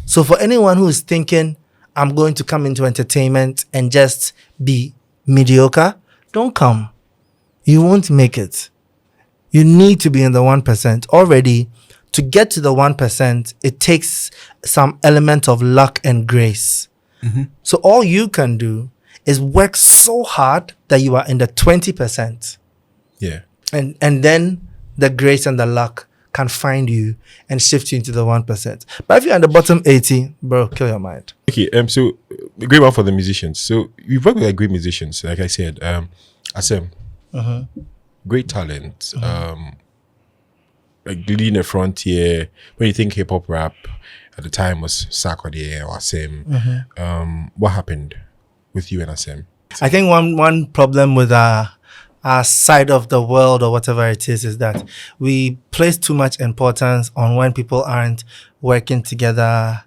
So for anyone who is thinking, I'm going to come into entertainment and just be mediocre, don't come. You won't make it. You need to be in the 1%. Already, to get to the 1%, it takes some element of luck and grace. So all you can do is work so hard that you are in the 20%. Yeah. And then the grace and the luck can find you and shift you into the 1%. But if you're in the bottom 80, bro, kill your mind. Okay, so a great one for the musicians. So we've worked with like great musicians, like I said. Asem, great talent. Like leading the frontier. When you think hip hop rap at the time was Sarkodie or Asem. What happened with you and Asem? I think one problem with our side of the world or whatever it is that we place too much importance on when people aren't working together,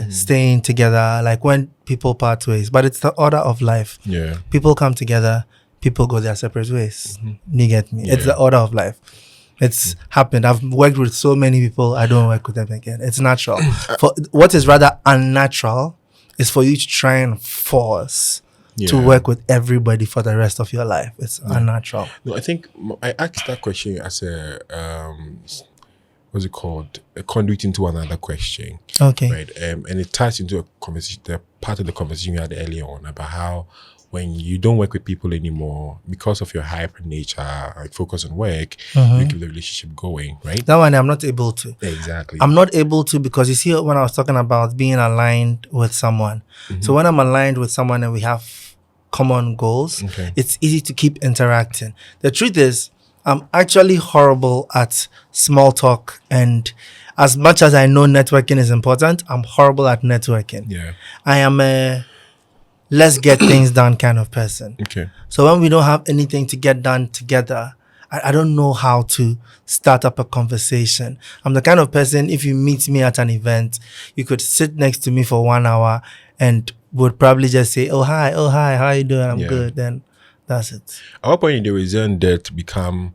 staying together, like when people part ways. But it's the order of life. Yeah. People come together, people go their separate ways. You get me? Yeah. It's the order of life. It's happened. I've worked with so many people, I don't work with them again. It's natural. For what is rather unnatural is for you to try and force to work with everybody for the rest of your life. It's unnatural. No, I think I asked that question as a what's it called? A conduit into another question. Okay. Right. And it ties into a conversation, the part of the conversation we had earlier on about how when you don't work with people anymore because of your hyper nature, like focus on work, you keep the relationship going, right? That one I'm not able to. Exactly. I'm not able to because you see when I was talking about being aligned with someone. So when I'm aligned with someone and we have common goals, it's easy to keep interacting. The truth is, I'm actually horrible at small talk, and as much as I know networking is important, I'm horrible at networking. Yeah. I am a let's get things done kind of person. Okay. So when we don't have anything to get done together, I don't know how to start up a conversation. I'm the kind of person, if you meet me at an event, you could sit next to me for 1 hour and would probably just say, oh, hi, how you doing? I'm Yeah. good. Then that's it. At what point did the reason that become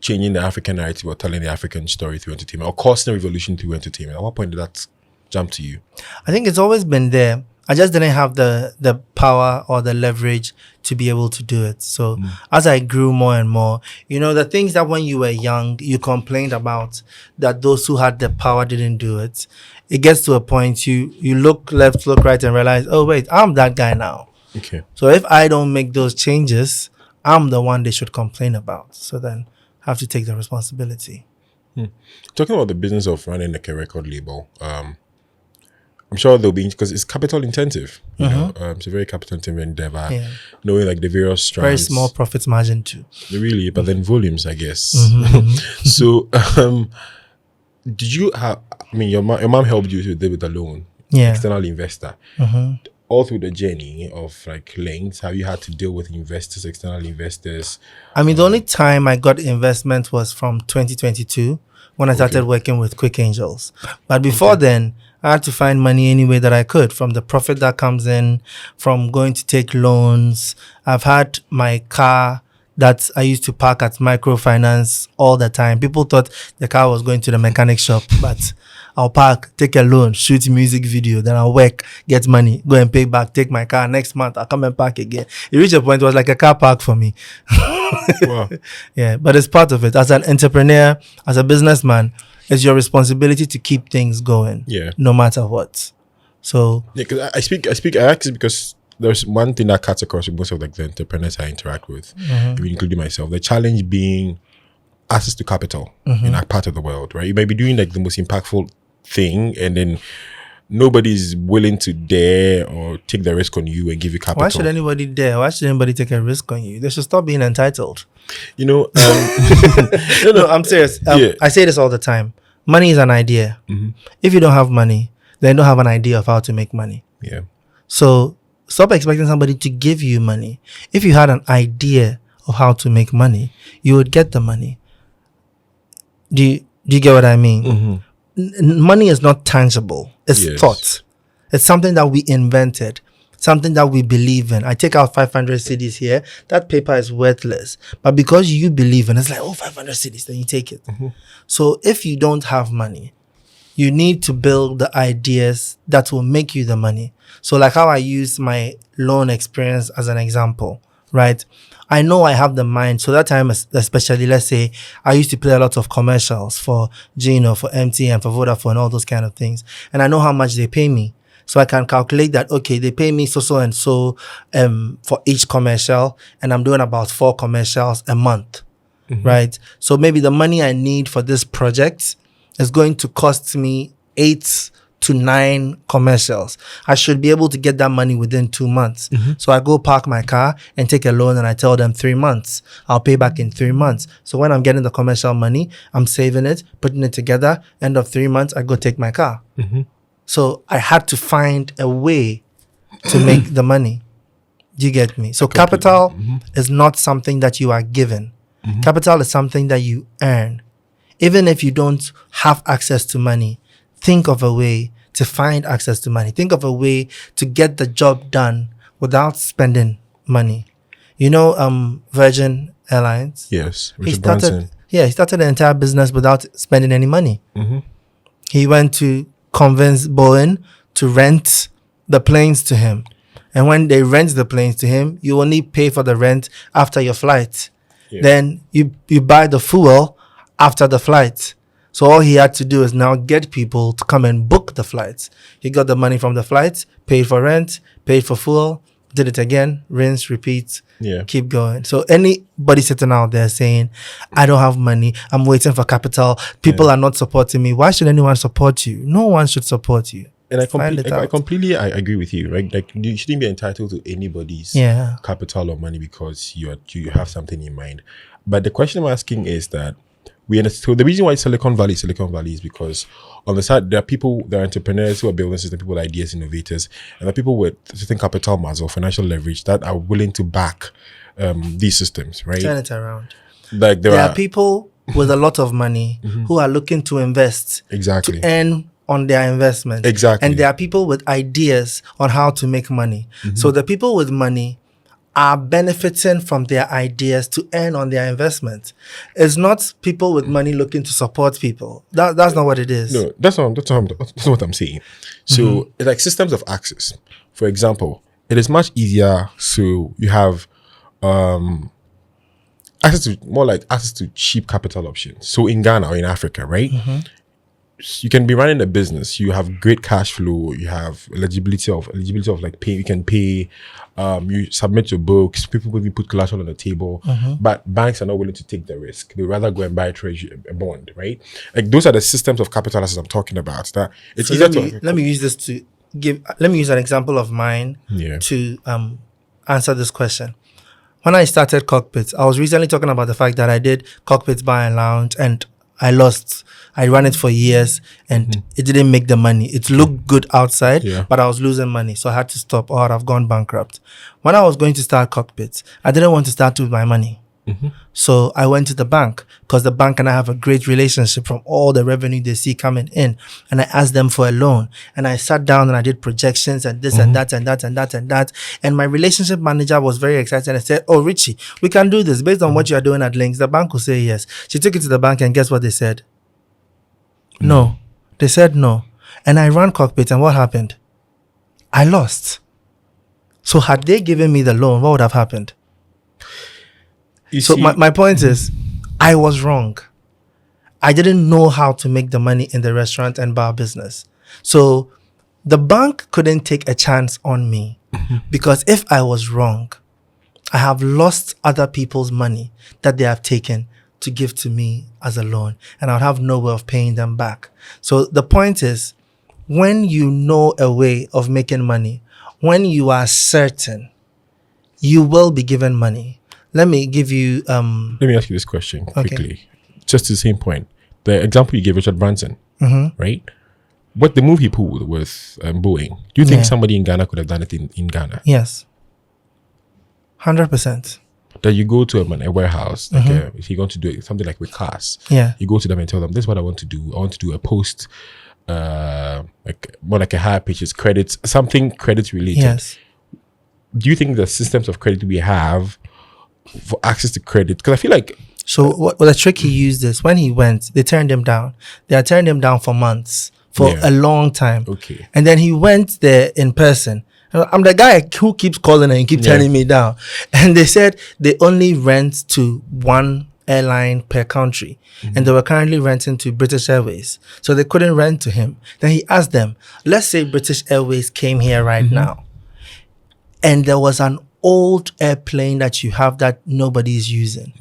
changing the African narrative or telling the African story through entertainment or causing a revolution through entertainment? At what point did that jump to you? I think it's always been there. I just didn't have the power or the leverage to be able to do it. So as I grew more and more, the things that when you were young, you complained about that those who had the power didn't do it. It gets to a point you look left, look right and realize, oh, wait, I'm that guy now. Okay. So if I don't make those changes, I'm the one they should complain about. So then I have to take the responsibility. Talking about the business of running like a record label, I'm sure there'll be, because it's capital intensive. You know, it's a very capital intensive endeavor. Yeah. Knowing like the various strands. Very small profit margin too. Really, but then volumes, I guess. So, did you have? I mean, your mom helped you to deal with the loan. Yeah. External investor. All through the journey of like Lynx, have you had to deal with investors, external investors? I mean, the only time I got investment was from 2022 when I started working with Quick Angels. But before then, I had to find money any way that I could, from the profit that comes in, from going to take loans. I've had my car that I used to park at microfinance all the time. People thought the car was going to the mechanic shop, but I'll park, take a loan, shoot music video, then I'll work, get money, go and pay back, take my car. Next month, I'll come and park again. It reached a point, it was like a car park for me. Wow. Yeah, but it's part of it. As an entrepreneur, as a businessman, it's your responsibility to keep things going. Yeah. No matter what. So Yeah, because I ask it because there's one thing that cuts across with most of like the entrepreneurs I interact with, including myself. The challenge being access to capital in that part of the world, right? You may be doing like the most impactful thing, and then nobody's willing to dare or take the risk on you and give you capital. why should anybody dare? Why should anybody take a risk on you? They should stop being entitled. No, I'm serious. I say this all the time. Money is an idea. If you don't have money, then you don't have an idea of how to make money. Yeah. So stop expecting somebody to give you money. If you had an idea of how to make money, you would get the money. Do you get what I mean? Money is not tangible. It's thought. It's something that we invented, something that we believe in. I take out 500 cedis here. That paper is worthless. But because you believe in it, it's like, 500 cedis, then you take it. So if you don't have money, you need to build the ideas that will make you the money. So like how I use my loan experience as an example, right? I know I have the mind. So that time, especially, let's say, I used to play a lot of commercials for Gino, for MTN, for Vodafone, all those kind of things. And I know how much they pay me. So I can calculate that, okay, they pay me so and so for each commercial, and I'm doing about 4 commercials a month, right? So maybe the money I need for this project is going to cost me 8 to 9 commercials. I should be able to get that money within 2 months. So I go park my car and take a loan, and I tell them 3 months. I'll pay back in 3 months. So when I'm getting the commercial money, I'm saving it, putting it together. End of 3 months, I go take my car. So I had to find a way to make the money. Do you get me? So capital is not something that you are given. Capital is something that you earn. Even if you don't have access to money, think of a way to find access to money. Think of a way to get the job done without spending money. You know, Virgin Airlines? Yes. He started the entire business without spending any money. He went to convince Boeing to rent the planes to him. And when they rent the planes to him, you only pay for the rent after your flight. Then you buy the fuel after the flight. So all he had to do is now get people to come and book the flights. He got the money from the flights, paid for rent, paid for fuel, did it again, rinse, repeat, keep going. So anybody sitting out there saying, I don't have money, I'm waiting for capital, people are not supporting me. Why should anyone support you? No one should support you. And I completely agree with you, right? Like you shouldn't be entitled to anybody's capital or money because you have something in mind. But the question I'm asking is that we understand. So the reason why Silicon Valley is because on the side there are people, there are entrepreneurs who are building systems, people with ideas, innovators, and there are people with certain capital mass or financial leverage that are willing to back these systems, right? Turn it around. Like There are people with a lot of money who are looking to invest exactly to earn on their investment. Exactly. And there are people with ideas on how to make money. So the people with money are benefiting from their ideas to earn on their investment. It's not people with money looking to support people. That's not what it is. No, that's not what I'm saying. So it's like systems of access. For example, it is much easier. So you have access to cheap capital options. So in Ghana or in Africa, right? You can be running a business. You have great cash flow. You have eligibility of like pay. You can pay. You submit your books. People will put collateral on the table, but banks are not willing to take the risk. They rather go and buy a bond, right? Like those are the systems of capital assets I'm talking about. That it's So easier let me use this to give. Let me use an example of mine Yeah. to answer this question. When I started Cockpit, I was recently talking about the fact that I did Cockpit Bar and Lounge and I lost. I ran it for years and it didn't make the money. It looked good outside, but I was losing money. So I had to stop or I'd have gone bankrupt. When I was going to start Cockpit, I didn't want to start with my money. So I went to the bank because the bank and I have a great relationship from all the revenue they see coming in. And I asked them for a loan. And I sat down and I did projections and this and that and that and that and that. And my relationship manager was very excited. I said, "Oh, Richie, we can do this based on what you are doing at Lynx." The bank will say yes. She took it to the bank and guess what they said? No. They said no. And I ran Cockpit and what happened? I lost. So had they given me the loan, what would have happened? So my point is, I was wrong. I didn't know how to make the money in the restaurant and bar business. So the bank couldn't take a chance on me because if I was wrong, I have lost other people's money that they have taken to give to me as a loan and I'll have no way of paying them back. So the point is, when you know a way of making money, when you are certain, you will be given money. Let me give you Let me ask you this question quickly. Okay. Just to the same point. The example you gave, Richard Branson, right? What the move he pulled with Boeing, do you think somebody in Ghana could have done it in Ghana? Yes. 100%. That you go to a warehouse, like if you're going to do something like with cars, you go to them and tell them, "This is what I want to do. I want to do a post, like more like a higher pitches credits, something credit related." Yes. Do you think the systems of credit we have for access to credit? Because I feel like what the trick he used is when he went, they turned him down. They had turned him down for months, for a long time. Okay. And then he went there in person. I'm the guy who keeps calling and keep turning me down. And they said they only rent to one airline per country. And they were currently renting to British Airways. So they couldn't rent to him. Then he asked them, let's say British Airways came here right now. And there was an old airplane that you have that nobody is using.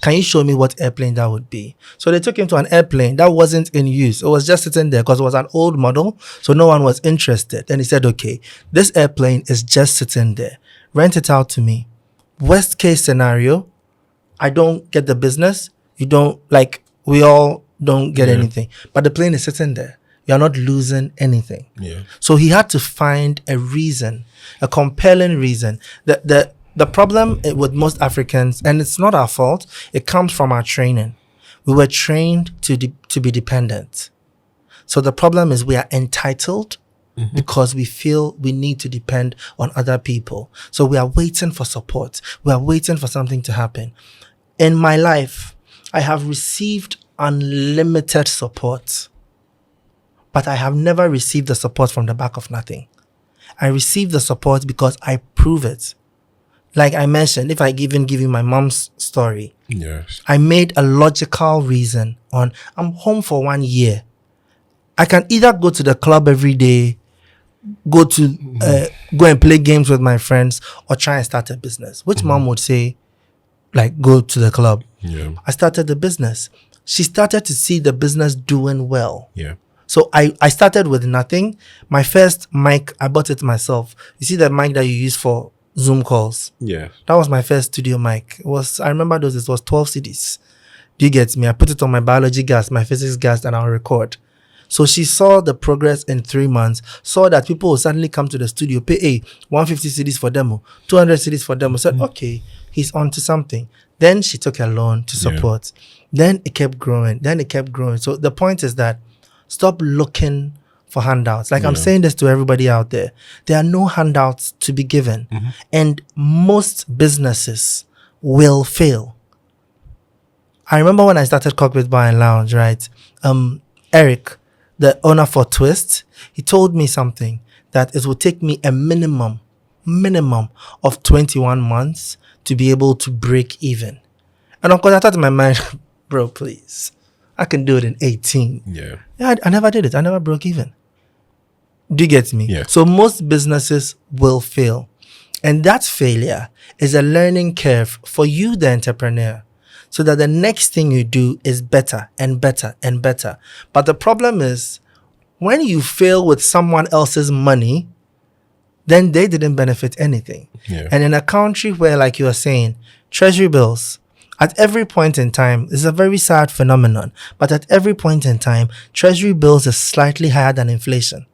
Can you show me what airplane that would be? So they took him to an airplane that wasn't in use. It was just sitting there because it was an old model. So no one was interested. And he said, okay, this airplane is just sitting there. Rent it out to me. Worst case scenario, I don't get the business. You don't, like, we all don't get anything. But the plane is sitting there. You're not losing anything. So he had to find a reason, a compelling reason. The problem with most Africans, and it's not our fault, it comes from our training. We were trained to be dependent. So the problem is we are entitled because we feel we need to depend on other people. So we are waiting for support. We are waiting for something to happen. In my life, I have received unlimited support. But I have never received the support from the back of nothing. I receive the support because I prove it. Like I mentioned, if I even give you my mom's story, I made a logical reason on, I'm home for 1 year. I can either go to the club every day, go and play games with my friends, or try and start a business. Which mom would say, like, go to the club? I started the business. She started to see the business doing well. So I started with nothing. My first mic, I bought it myself. You see the mic that you use for Zoom calls. Yeah. That was my first studio mic. I remember those, it was 12 CDs. Do you get me? I put it on my biology gas, my physics gas, and I'll record. So she saw the progress in 3 months, saw that people will suddenly come to the studio, pay 150 CDs for demo, 200 CDs for demo, said, okay, he's onto something. Then she took a loan to support. Then it kept growing. So the point is that stop looking for handouts. Like I'm saying this to everybody out there. There are no handouts to be given. And most businesses will fail. I remember when I started Cockpit Bar and Lounge, right? Eric, the owner for Twist, he told me something that it would take me a minimum of 21 months to be able to break even. And of course, I thought in my mind, bro, please, I can do it in 18. Yeah, I never did it. I never broke even. Do you get me? Yeah. So most businesses will fail. And that failure is a learning curve for you, the entrepreneur, so that the next thing you do is better and better and better. But the problem is, when you fail with someone else's money, then they didn't benefit anything. Yeah. And in a country where, like you are saying, treasury bills, at every point in time, it's a very sad phenomenon, but at every point in time, treasury bills is slightly higher than inflation.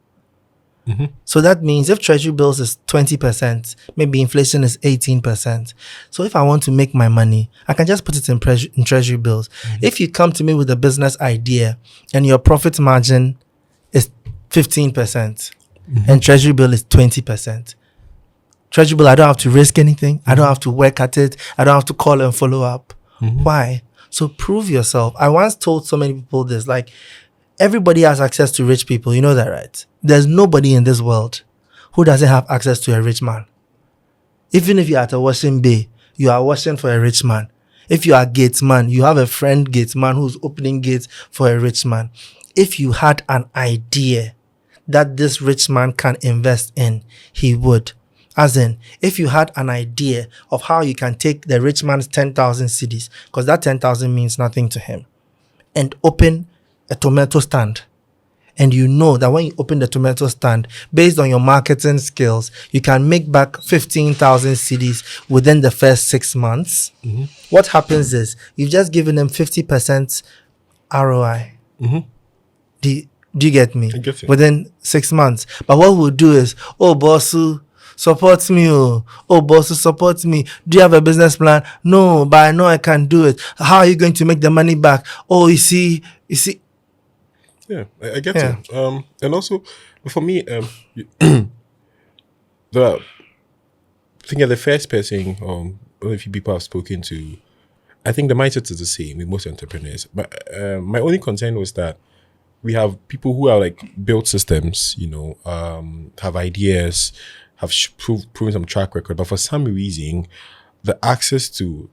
So that means if treasury bills is 20%, maybe inflation is 18%. So if I want to make my money, I can just put it in treasury bills. If you come to me with a business idea and your profit margin is 15% and treasury bill is 20%, treasury bill, I don't have to risk anything. I don't have to work at it. I don't have to call and follow up. Why? So prove yourself. I once told so many people this, like, everybody has access to rich people. You know that, right? There's nobody in this world who doesn't have access to a rich man. Even if you're at a washing bay, you are washing for a rich man. If you are a gatesman, you have a friend gatesman who's opening gates for a rich man. If you had an idea that this rich man can invest in, he would. As in, if you had an idea of how you can take the rich man's 10,000 cedis, because that 10,000 means nothing to him, and open a tomato stand, and you know that when you open the tomato stand, based on your marketing skills, you can make back 15,000 cedis within the first 6 months. What happens is you've just given them 50% ROI. Do you get me? I get it. Within 6 months. But what we'll do is, oh, bossu, support me. Oh, bossu, support me. Do you have a business plan? No, but I know I can do it. How are you going to make the money back? Oh, you see. Yeah, I get Yeah. it. And also, for me, the I think the first person, a few people I've spoken to, I think the mindset is the same with most entrepreneurs. But my only concern was that we have people who are like built systems, have ideas, have proven some track record, but for some reason, the access to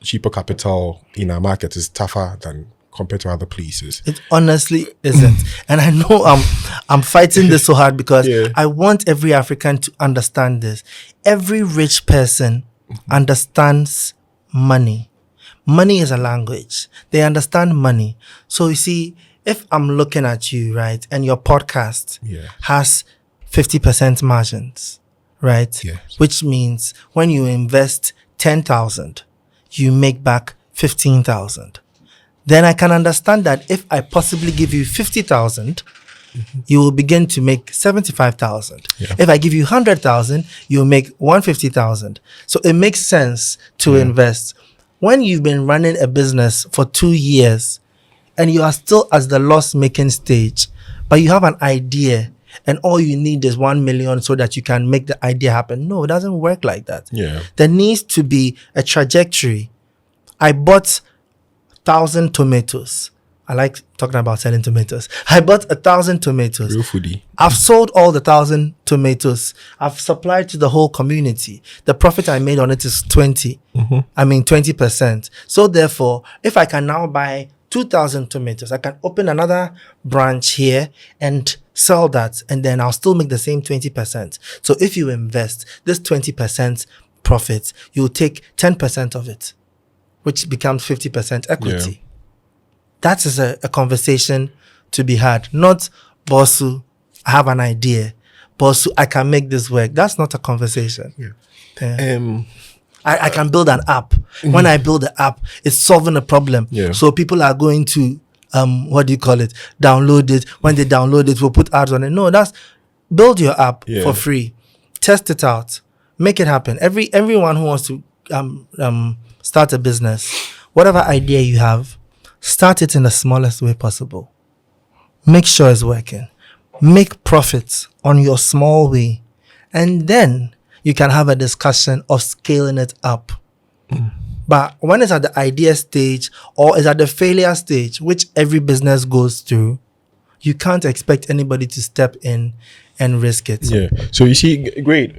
cheaper capital in our market is tougher than compared to other places. It honestly isn't. And I know I'm fighting this so hard because I want every African to understand this. Every rich person understands money. Money is a language. They understand money. So you see, if I'm looking at you, right, and your podcast has 50% margins, right? Yes. Which means when you invest 10,000, you make back 15,000. Then I can understand that if I possibly give you 50,000, you will begin to make 75,000. Yeah. If I give you 100,000, you'll make 150,000. So it makes sense to invest. When you've been running a business for 2 years and you are still at the loss-making stage, but you have an idea and all you need is 1 million so that you can make the idea happen. No, it doesn't work like that. Yeah. There needs to be a trajectory. I bought 1,000 tomatoes. I like talking about selling tomatoes. I bought 1,000 tomatoes. Real foodie. I've sold all the 1,000 tomatoes. I've supplied to the whole community. The profit I made on it is 20%. So therefore, if I can now buy 2,000 tomatoes, I can open another branch here and sell that, and then I'll still make the same 20%. So if you invest this 20% profit, you'll take 10% of it, which becomes 50% equity. Yeah. That is a conversation to be had. Not, bossu, I have an idea. boss, I can make this work. That's not a conversation. Yeah. I can build an app. When I build the app, it's solving a problem. Yeah. So people are going to download it. When they download it, we'll put ads on it. No, that's build your app for free. Test it out. Make it happen. Everyone who wants to start a business, whatever idea you have, start it in the smallest way possible. Make sure it's working. Make profits on your small way. And then you can have a discussion of scaling it up. But when it's at the idea stage or it's at the failure stage, which every business goes through, you can't expect anybody to step in and risk it. Yeah. So you see, great.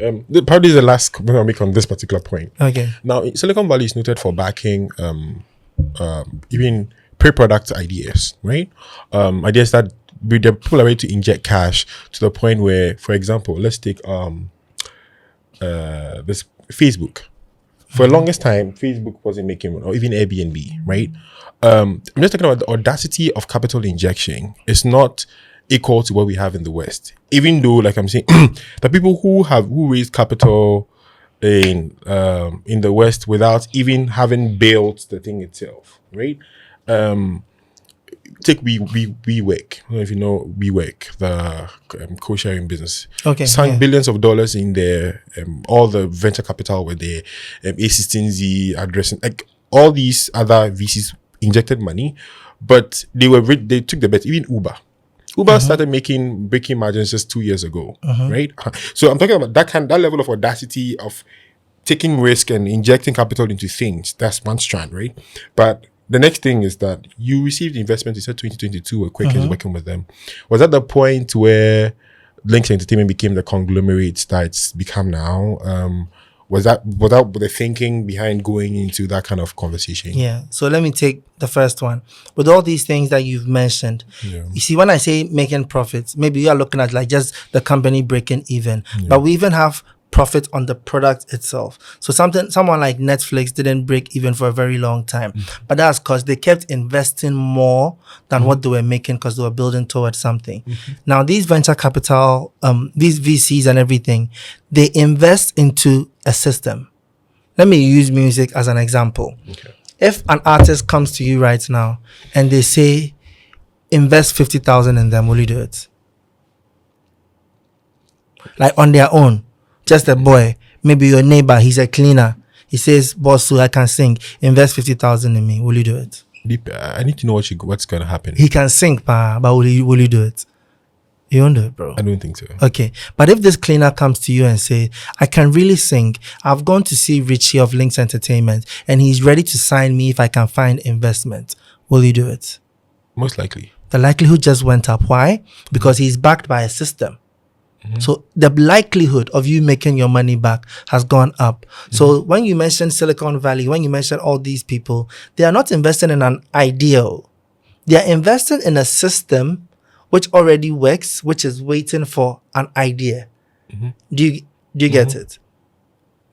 Probably the last comment I'll make on this particular point. Okay. Now, Silicon Valley is noted for backing even pre-product ideas, right? Ideas that the people are ready to inject cash to the point where, for example, let's take this Facebook. For the longest time, Facebook wasn't making money, or even Airbnb, right? I'm just talking about the audacity of capital injection. It's not equal to what we have in the West. Even though, like I'm saying, the people who raised capital in the West without even having built the thing itself, right? Take WeWork. I don't know if you know WeWork, the co-sharing business. Okay. Sank billions of dollars in there. All the venture capital were there. A16Z addressing, like all these other VCs injected money, but they took the bet. Even Uber started breaking margins just 2 years ago, right? So I'm talking about that level of audacity of taking risk and injecting capital into things. That's one strand, right? But the next thing is that you received investment. You said 2022 where Quick is working with them. Was that the point where Lynx Entertainment became the conglomerate that it's become now? Was that the thinking behind going into that kind of conversation? Yeah. So let me take the first one. With all these things that you've mentioned, you see, when I say making profits, maybe you are looking at like just the company breaking even, but we even have profit on the product itself. So someone like Netflix didn't break even for a very long time, but that's because they kept investing more than what they were making because they were building towards something. Now these venture capital, these VCs and everything, they invest into a system. Let me use music as an example. Okay. If an artist comes to you right now and they say, invest 50,000 in them, will you do it? Like on their own. Just a boy, maybe your neighbor, he's a cleaner. He says, boss, so I can sing. Invest 50,000 in me. Will you do it? I need to know what's going to happen. He can sing, but will you do it? You won't do it, bro. I don't think so. Okay. But if this cleaner comes to you and say, I can really sing. I've gone to see Richie of Lynx Entertainment and he's ready to sign me if I can find investment. Will you do it? Most likely. The likelihood just went up. Why? Because he's backed by a system. So the likelihood of you making your money back has gone up. So when you mention Silicon Valley, when you mention all these people, they are not investing in an ideal. They are investing in a system which already works, which is waiting for an idea. Do you get it?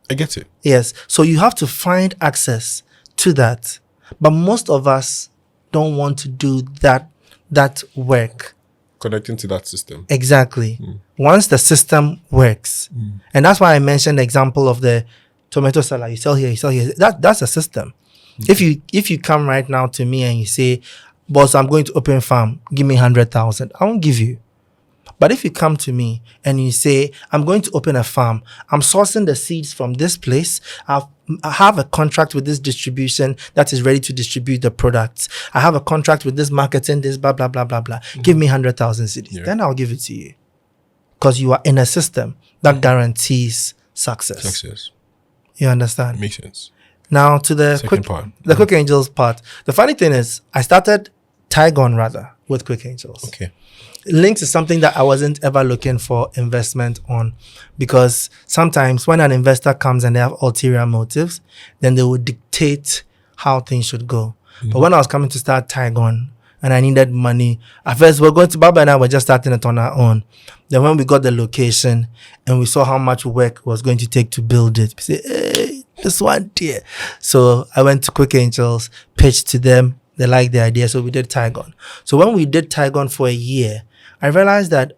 I get it. Yes. So you have to find access to that. But most of us don't want to do that work. Connecting to that system. Exactly. Once the system works, and that's why I mentioned the example of the tomato salad. You sell here. That's a system. If you come right now to me and you say, boss, I'm going to open a farm, give me 100,000, I won't give you. But if you come to me and you say, I'm going to open a farm, I'm sourcing the seeds from this place, I have a contract with this distribution that is ready to distribute the products, I have a contract with this marketing, this blah, blah, blah, blah, blah. Give me 100,000 cedis. Then I'll give it to you. Because you are in a system that guarantees success. You understand? Makes sense. Now to the Quick Angels part. The funny thing is, I started Tigon with Quick Angels. Okay. Lynx is something that I wasn't ever looking for investment on, because sometimes when an investor comes and they have ulterior motives, then they would dictate how things should go. But when I was coming to start Tigon and I needed money, at first Baba and I were just starting it on our own. Then when we got the location and we saw how much work it was going to take to build it, we said, hey, this one dear. So I went to Quick Angels, pitched to them. They liked the idea, so we did Tigon. So when we did Tigon for a year, I realized that,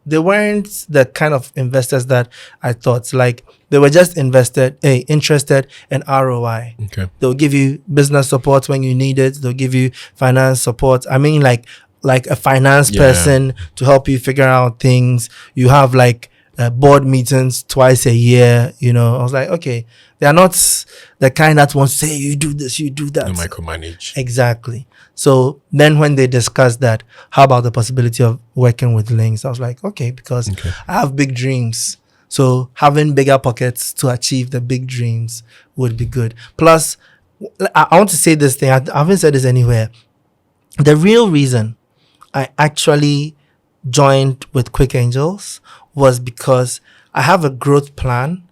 they weren't the kind of investors that I thought. Like, they were just interested in ROI. Okay. They'll give you business support when you need it. They'll give you finance support. I mean, like a finance person to help you figure out things. You have like board meetings twice a year. You know, I was like, okay, they are not the kind that wants to say, you do this, you do that. No micromanage. Exactly. So then when they discussed that, how about the possibility of working with Lynx? I was like, okay, because I have big dreams. So having bigger pockets to achieve the big dreams would be good. Plus, I want to say this thing. I haven't said this anywhere. The real reason I actually joined with Quick Angels was because I have a growth plan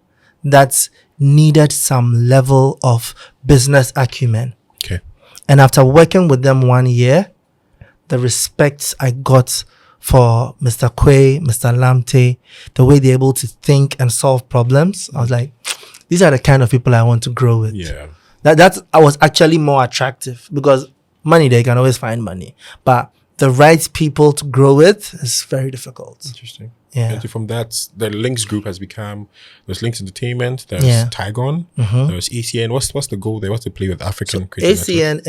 that's needed some level of business acumen. Okay. And after working with them 1 year, the respect I got for Mr. Quay, Mr. Lamte, the way they're able to think and solve problems, I was like, these are the kind of people I want to grow with. Yeah. I was actually more attractive because money, they can always find money. But the right people to grow with is very difficult. Interesting. Yeah. And from that, the Lynx Group has become, there's Lynx Entertainment, there's Tigon, there's ACN. What's the goal there? What's the play with African creators? ACN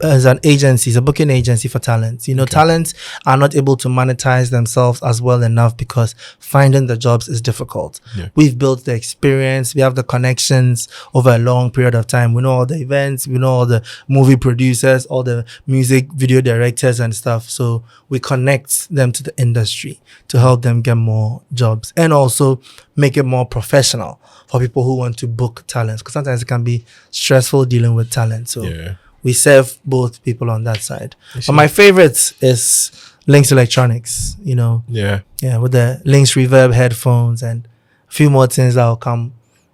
is an agency, it's a booking agency for talents. You know, talents are not able to monetize themselves as well enough because finding the jobs is difficult. Yeah. We've built the experience, we have the connections over a long period of time. We know all the events, we know all the movie producers, all the music video directors and stuff. So we connect them to the industry to help them get more jobs and also make it more professional for people who want to book talents, because sometimes it can be stressful dealing with talent. So we serve both people on that side. But my favorite is Lynx Electronics, you know. Yeah, with the Lynx Reverb headphones and a few more things that will come.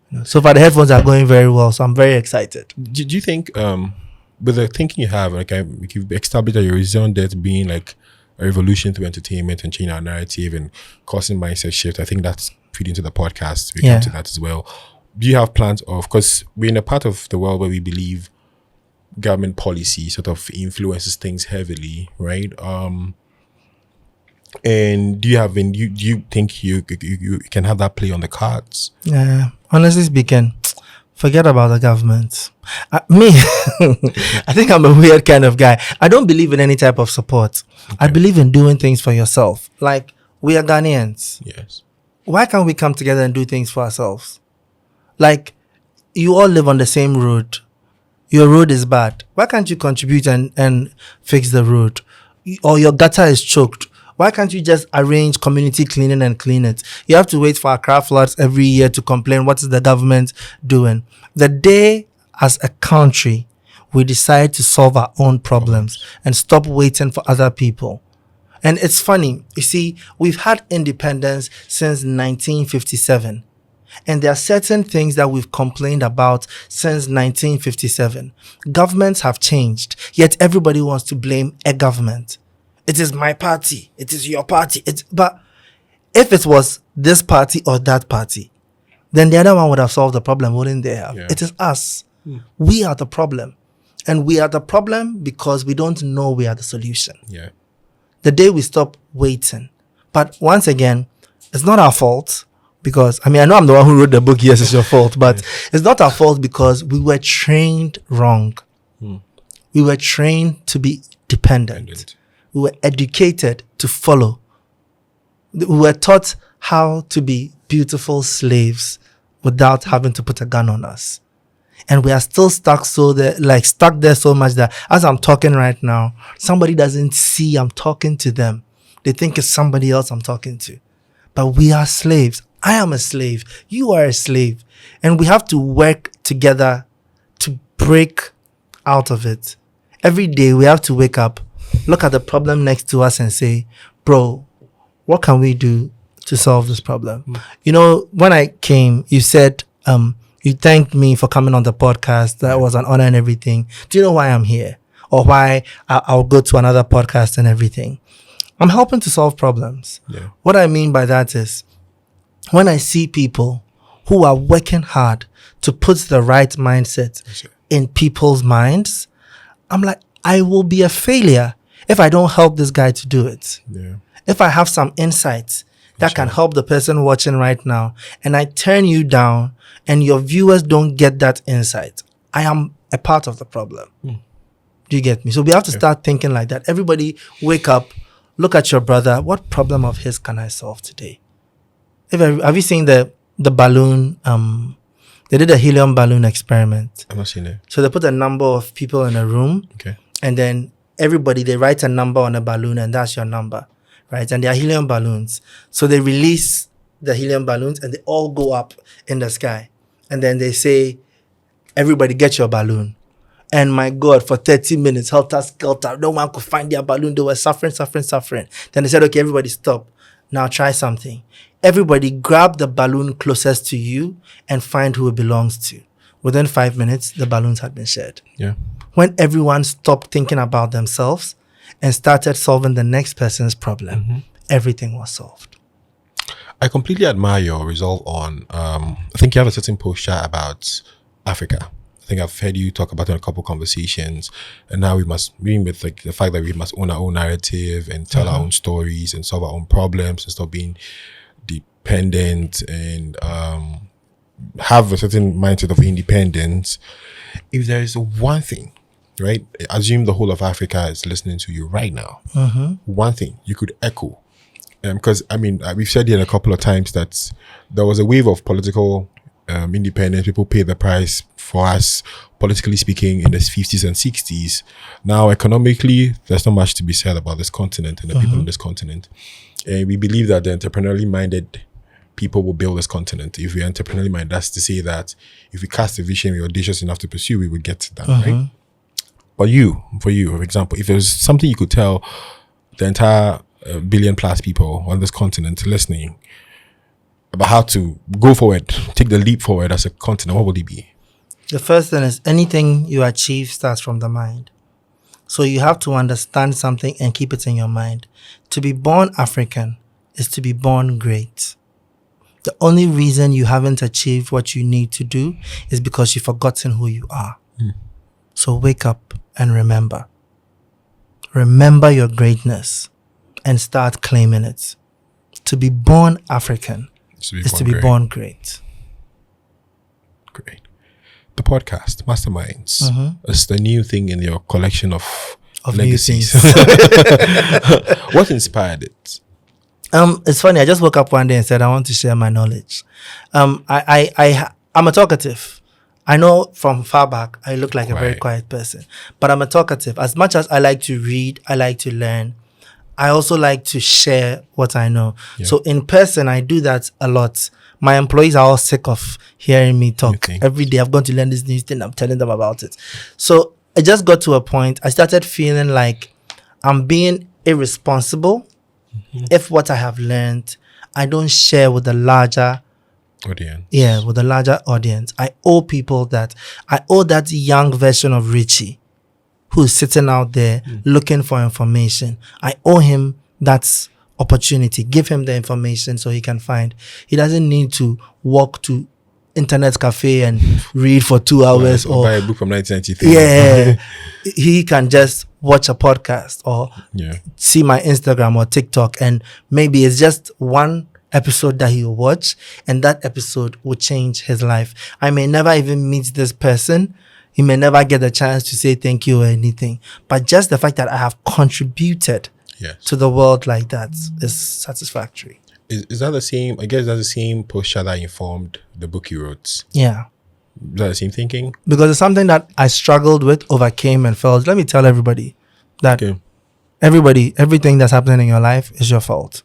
You know. So far, the headphones are going very well, so I'm very excited. Do you think, with the thinking you have, like you've established that your vision there to being like a revolution through entertainment and changing our narrative and causing mindset shift, I think that's feeding into the podcast. We come to that as well. Do you have plans of, because we're in a part of the world where we believe government policy sort of influences things heavily, right? And do you think you can have that play on the cards? Yeah, honestly speaking, forget about the government. I think I'm a weird kind of guy. I don't believe in any type of support. I believe in doing things for yourself. Like, we are Ghanaians. Yes. Why can't we come together and do things for ourselves? Like, you all live on the same road. Your road is bad. Why can't you contribute and fix the road? Or your gutter is choked. Why can't you just arrange community cleaning and clean it? You have to wait for Accra floods every year to complain. What is the government doing? The day as a country we decide to solve our own problems and stop waiting for other people. And it's funny. You see, we've had independence since 1957. And there are certain things that we've complained about since 1957. Governments have changed, yet everybody wants to blame a government. It is my party. It is your party. But if it was this party or that party, then the other one would have solved the problem, wouldn't they have? Yeah. It is us. We are the problem. And we are the problem because we don't know we are the solution. Yeah. The day we stop waiting. But once again, it's not our fault. Because, I know I'm the one who wrote the book, yes, it's your fault. But it's not our fault because we were trained wrong. We were trained to be dependent. We were educated to follow. We were taught how to be beautiful slaves without having to put a gun on us. And we are still stuck there so much that as I'm talking right now, somebody doesn't see I'm talking to them. They think it's somebody else I'm talking to. But we are slaves. I am a slave. You are a slave. And we have to work together to break out of it. Every day we have to wake up, look at the problem next to us and say, bro, what can we do to solve this problem? You know, when I came, you said, you thanked me for coming on the podcast. That was an honor and everything. Do you know why I'm here? Or why I'll go to another podcast and everything? I'm helping to solve problems. Yeah. What I mean by that is, when I see people who are working hard to put the right mindset in people's minds, I'm like, I will be a failure if I don't help this guy to do it. Yeah. If I have some insights that can help the person watching right now, and I turn you down and your viewers don't get that insight, I am a part of the problem. Do you get me? So we have to start thinking like that. Everybody wake up, look at your brother. What problem of his can I solve today? Have you seen the balloon? They did a helium balloon experiment. I've not seen it. So they put a number of people in a room. Okay. And then everybody, they write a number on a balloon and that's your number, right? And they are helium balloons. So they release the helium balloons and they all go up in the sky. And then they say, everybody get your balloon. And my God, for 30 minutes, helter skelter, no one could find their balloon. They were suffering. Then they said, okay, everybody stop. Now try something. Everybody grab the balloon closest to you and find who it belongs to. Within 5 minutes, the balloons had been shared. Yeah. When everyone stopped thinking about themselves and started solving the next person's problem, everything was solved. I completely admire your resolve on, I think you have a certain posture about Africa. I think I've heard you talk about it in a couple conversations, and now we must be with like the fact that we must own our own narrative and tell our own stories and solve our own problems and stop being dependent and have a certain mindset of independence. If there is one thing, right, assume the whole of Africa is listening to you right now, one thing you could echo, because I mean we've said here a couple of times that there was a wave of political independence. People paid the price for us, politically speaking, in the 50s and 60s. Now, economically, there's not much to be said about this continent and the people on this continent. And we believe that the entrepreneurially minded people will build this continent. If we're entrepreneurially minded, that's to say that if we cast a vision, we're audacious enough to pursue, we would get to that, right? But for you, for example, if there's something you could tell the entire billion plus people on this continent listening about how to go forward, take the leap forward as a continent, what would it be? The first thing is anything you achieve starts from the mind. So you have to understand something and keep it in your mind. To be born African is to be born great. The only reason you haven't achieved what you need to do is because you've forgotten who you are. So wake up and remember. Remember your greatness and start claiming it. To be born African is to be born great. Great. The podcast, Masterminds, is the new thing in your collection of legacies. What inspired it? It's funny. I just woke up one day and said I want to share my knowledge. I'm a talkative. I know from far back I look like a very quiet person, but I'm a talkative. As much as I like to read, I like to learn. I also like to share what I know. Yeah. So in person, I do that a lot. My employees are all sick of hearing me talk. Every day I've gone to learn this new thing. I'm telling them about it. So I just got to a point. I started feeling like I'm being irresponsible if what I have learned, I don't share with the larger audience. Yeah, with the larger audience. I owe people that. I owe that young version of Richie who's sitting out there looking for information. I owe him that opportunity. Give him the information so he can find. He doesn't need to walk to internet cafe and read for 2 hours or buy a book from 1993. Yeah. He can just watch a podcast or see my Instagram or TikTok, and maybe it's just one episode that he will watch, and that episode will change his life. I may never even meet this person. He may never get the chance to say thank you or anything. But just the fact that I have contributed to the world like that is satisfactory. Is that the same? I guess that's the same posture that informed the book you wrote. Yeah. Is that the same thinking? Because it's something that I struggled with, overcame, and felt. Let me tell everybody that everything that's happening in your life is your fault.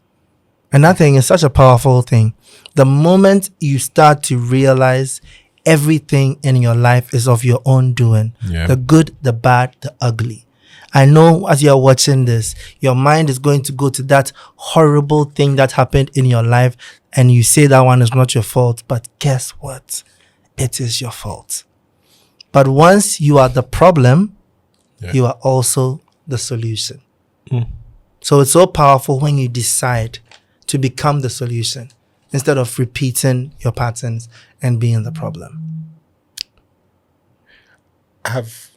And that thing is such a powerful thing. The moment you start to realize everything in your life is of your own doing, the good, the bad, the ugly. I know as you're watching this, your mind is going to go to that horrible thing that happened in your life, and you say that one is not your fault. But guess what? It is your fault. But once you are the problem, you are also the solution. So it's so powerful when you decide to become the solution instead of repeating your patterns and being the problem. I've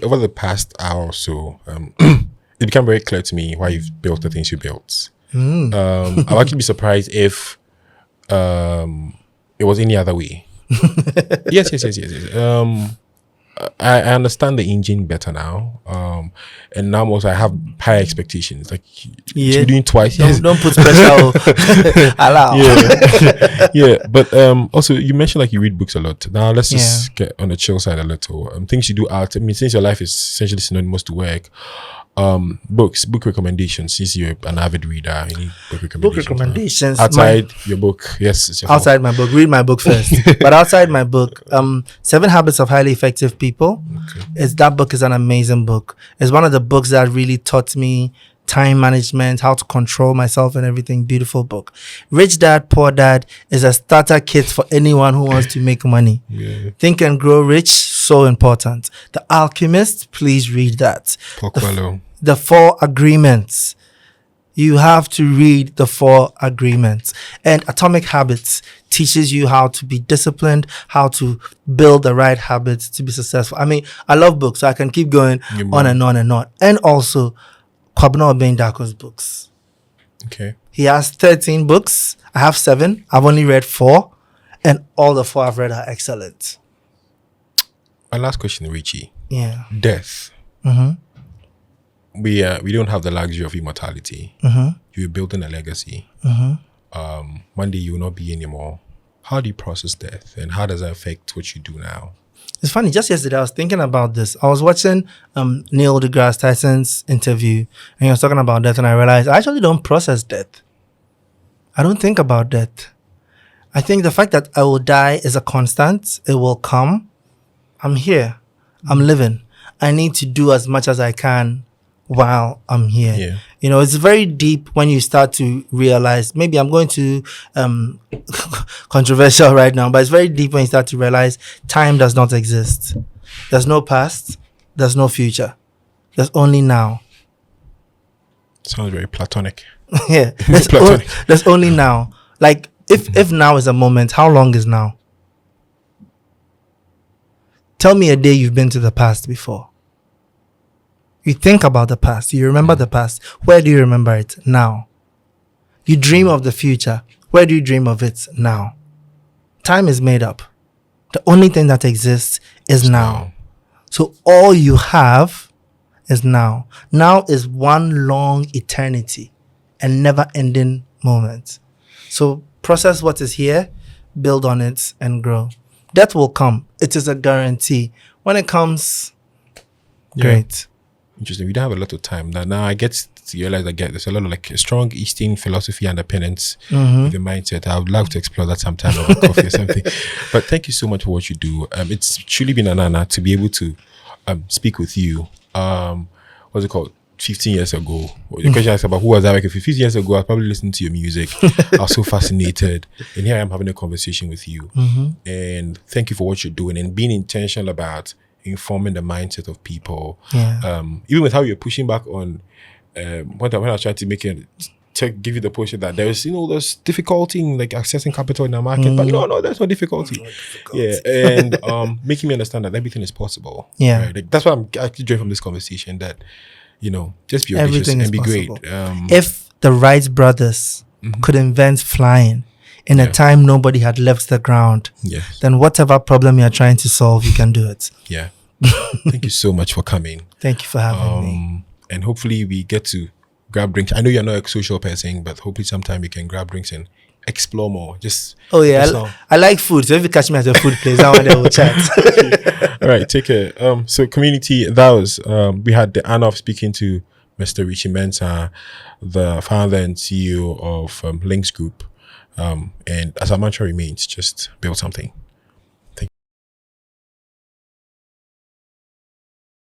over the past hour or so, it became very clear to me why you've built the things you built. I'll actually be surprised if it was any other way. Yes. I understand the engine better now. And now also I have higher expectations. Like to be doing twice. Don't put pressure. Allow. Yeah. But also you mentioned like you read books a lot. Now let's just get on the chill side a little. Things you do out. I mean, since your life is essentially synonymous to work, book recommendations. Since you're an avid reader, any book recommendations? Outside your book, yes. It's your outside my book, read my book first. But outside my book, 7 Habits of Highly Effective People. Okay. That book is an amazing book. It's one of the books that really taught me time management, how to control myself and everything. Beautiful book. Rich Dad, Poor Dad is a starter kit for anyone who wants to make money. Think and Grow Rich, so important. The Alchemist, please read that. The 4 Agreements. You have to read the 4 Agreements. And Atomic Habits teaches you how to be disciplined, how to build the right habits to be successful. I mean, I love books, so I can keep going on and on and on. And also, Kwabena Obendako's books. Okay. He has 13 books. I have 7. I've only read 4. And all the 4 I've read are excellent. My last question, Richie. Yeah. Death. We don't have the luxury of immortality. You're building a legacy. One day you will not be anymore. How do you process death, and how does that affect what you do now? It's funny. Just yesterday, I was thinking about this. I was watching Neil deGrasse Tyson's interview, and he was talking about death, and I realized I actually don't process death. I don't think about death. I think the fact that I will die is a constant. It will come. I'm here. I'm living. I need to do as much as I can while I'm here. Yeah. You know, it's very deep when you start to realize, maybe I'm going to controversial right now, but it's very deep when you start to realize time does not exist. There's no past, there's no future. There's only now. Sounds very platonic. Yeah. There's only now. Like if now is a moment, how long is now? Tell me a day you've been to the past before. You think about the past. You remember the past. Where do you remember it? Now. You dream of the future. Where do you dream of it? Now. Time is made up. The only thing that exists is now. So all you have is now. Now is one long eternity and never-ending moment. So process what is here, build on it, and grow. Death will come. It is a guarantee. When it comes, great. Interesting. We don't have a lot of time now. I get to realize there's a lot of like a strong Eastern philosophy underpinnings with the mindset. I would love to explore that sometime over coffee or something. But thank you so much for what you do. It's truly been an honor to be able to speak with you. What's it called? 15 years ago. The question asked about who was I working for. 15 years ago, I was probably listening to your music. I was so fascinated. And here I am having a conversation with you. And thank you for what you're doing and being intentional about informing the mindset of people. Even with how you're pushing back on when I was trying to give you the push that there's there's difficulty in like accessing capital in the market, but no, there's no difficulty. And making me understand that everything is possible. Right? Like, that's what I'm actually drawing from this conversation, that just be ambitious and be possible. Great. If the Wright brothers could invent flying in a time nobody had left the ground, then whatever problem you're trying to solve, you can do it. Thank you so much for coming. Thank you for having me. And hopefully we get to grab drinks. I know you're not a social person, but hopefully sometime we can grab drinks and explore more. I like food, so if you catch me at a food place, I want to chat. All right, take care. So community, that was we had the honor of speaking to Mr. Richie Mensah, the founder and CEO of Lynx Group. And as our mantra remains, just build something.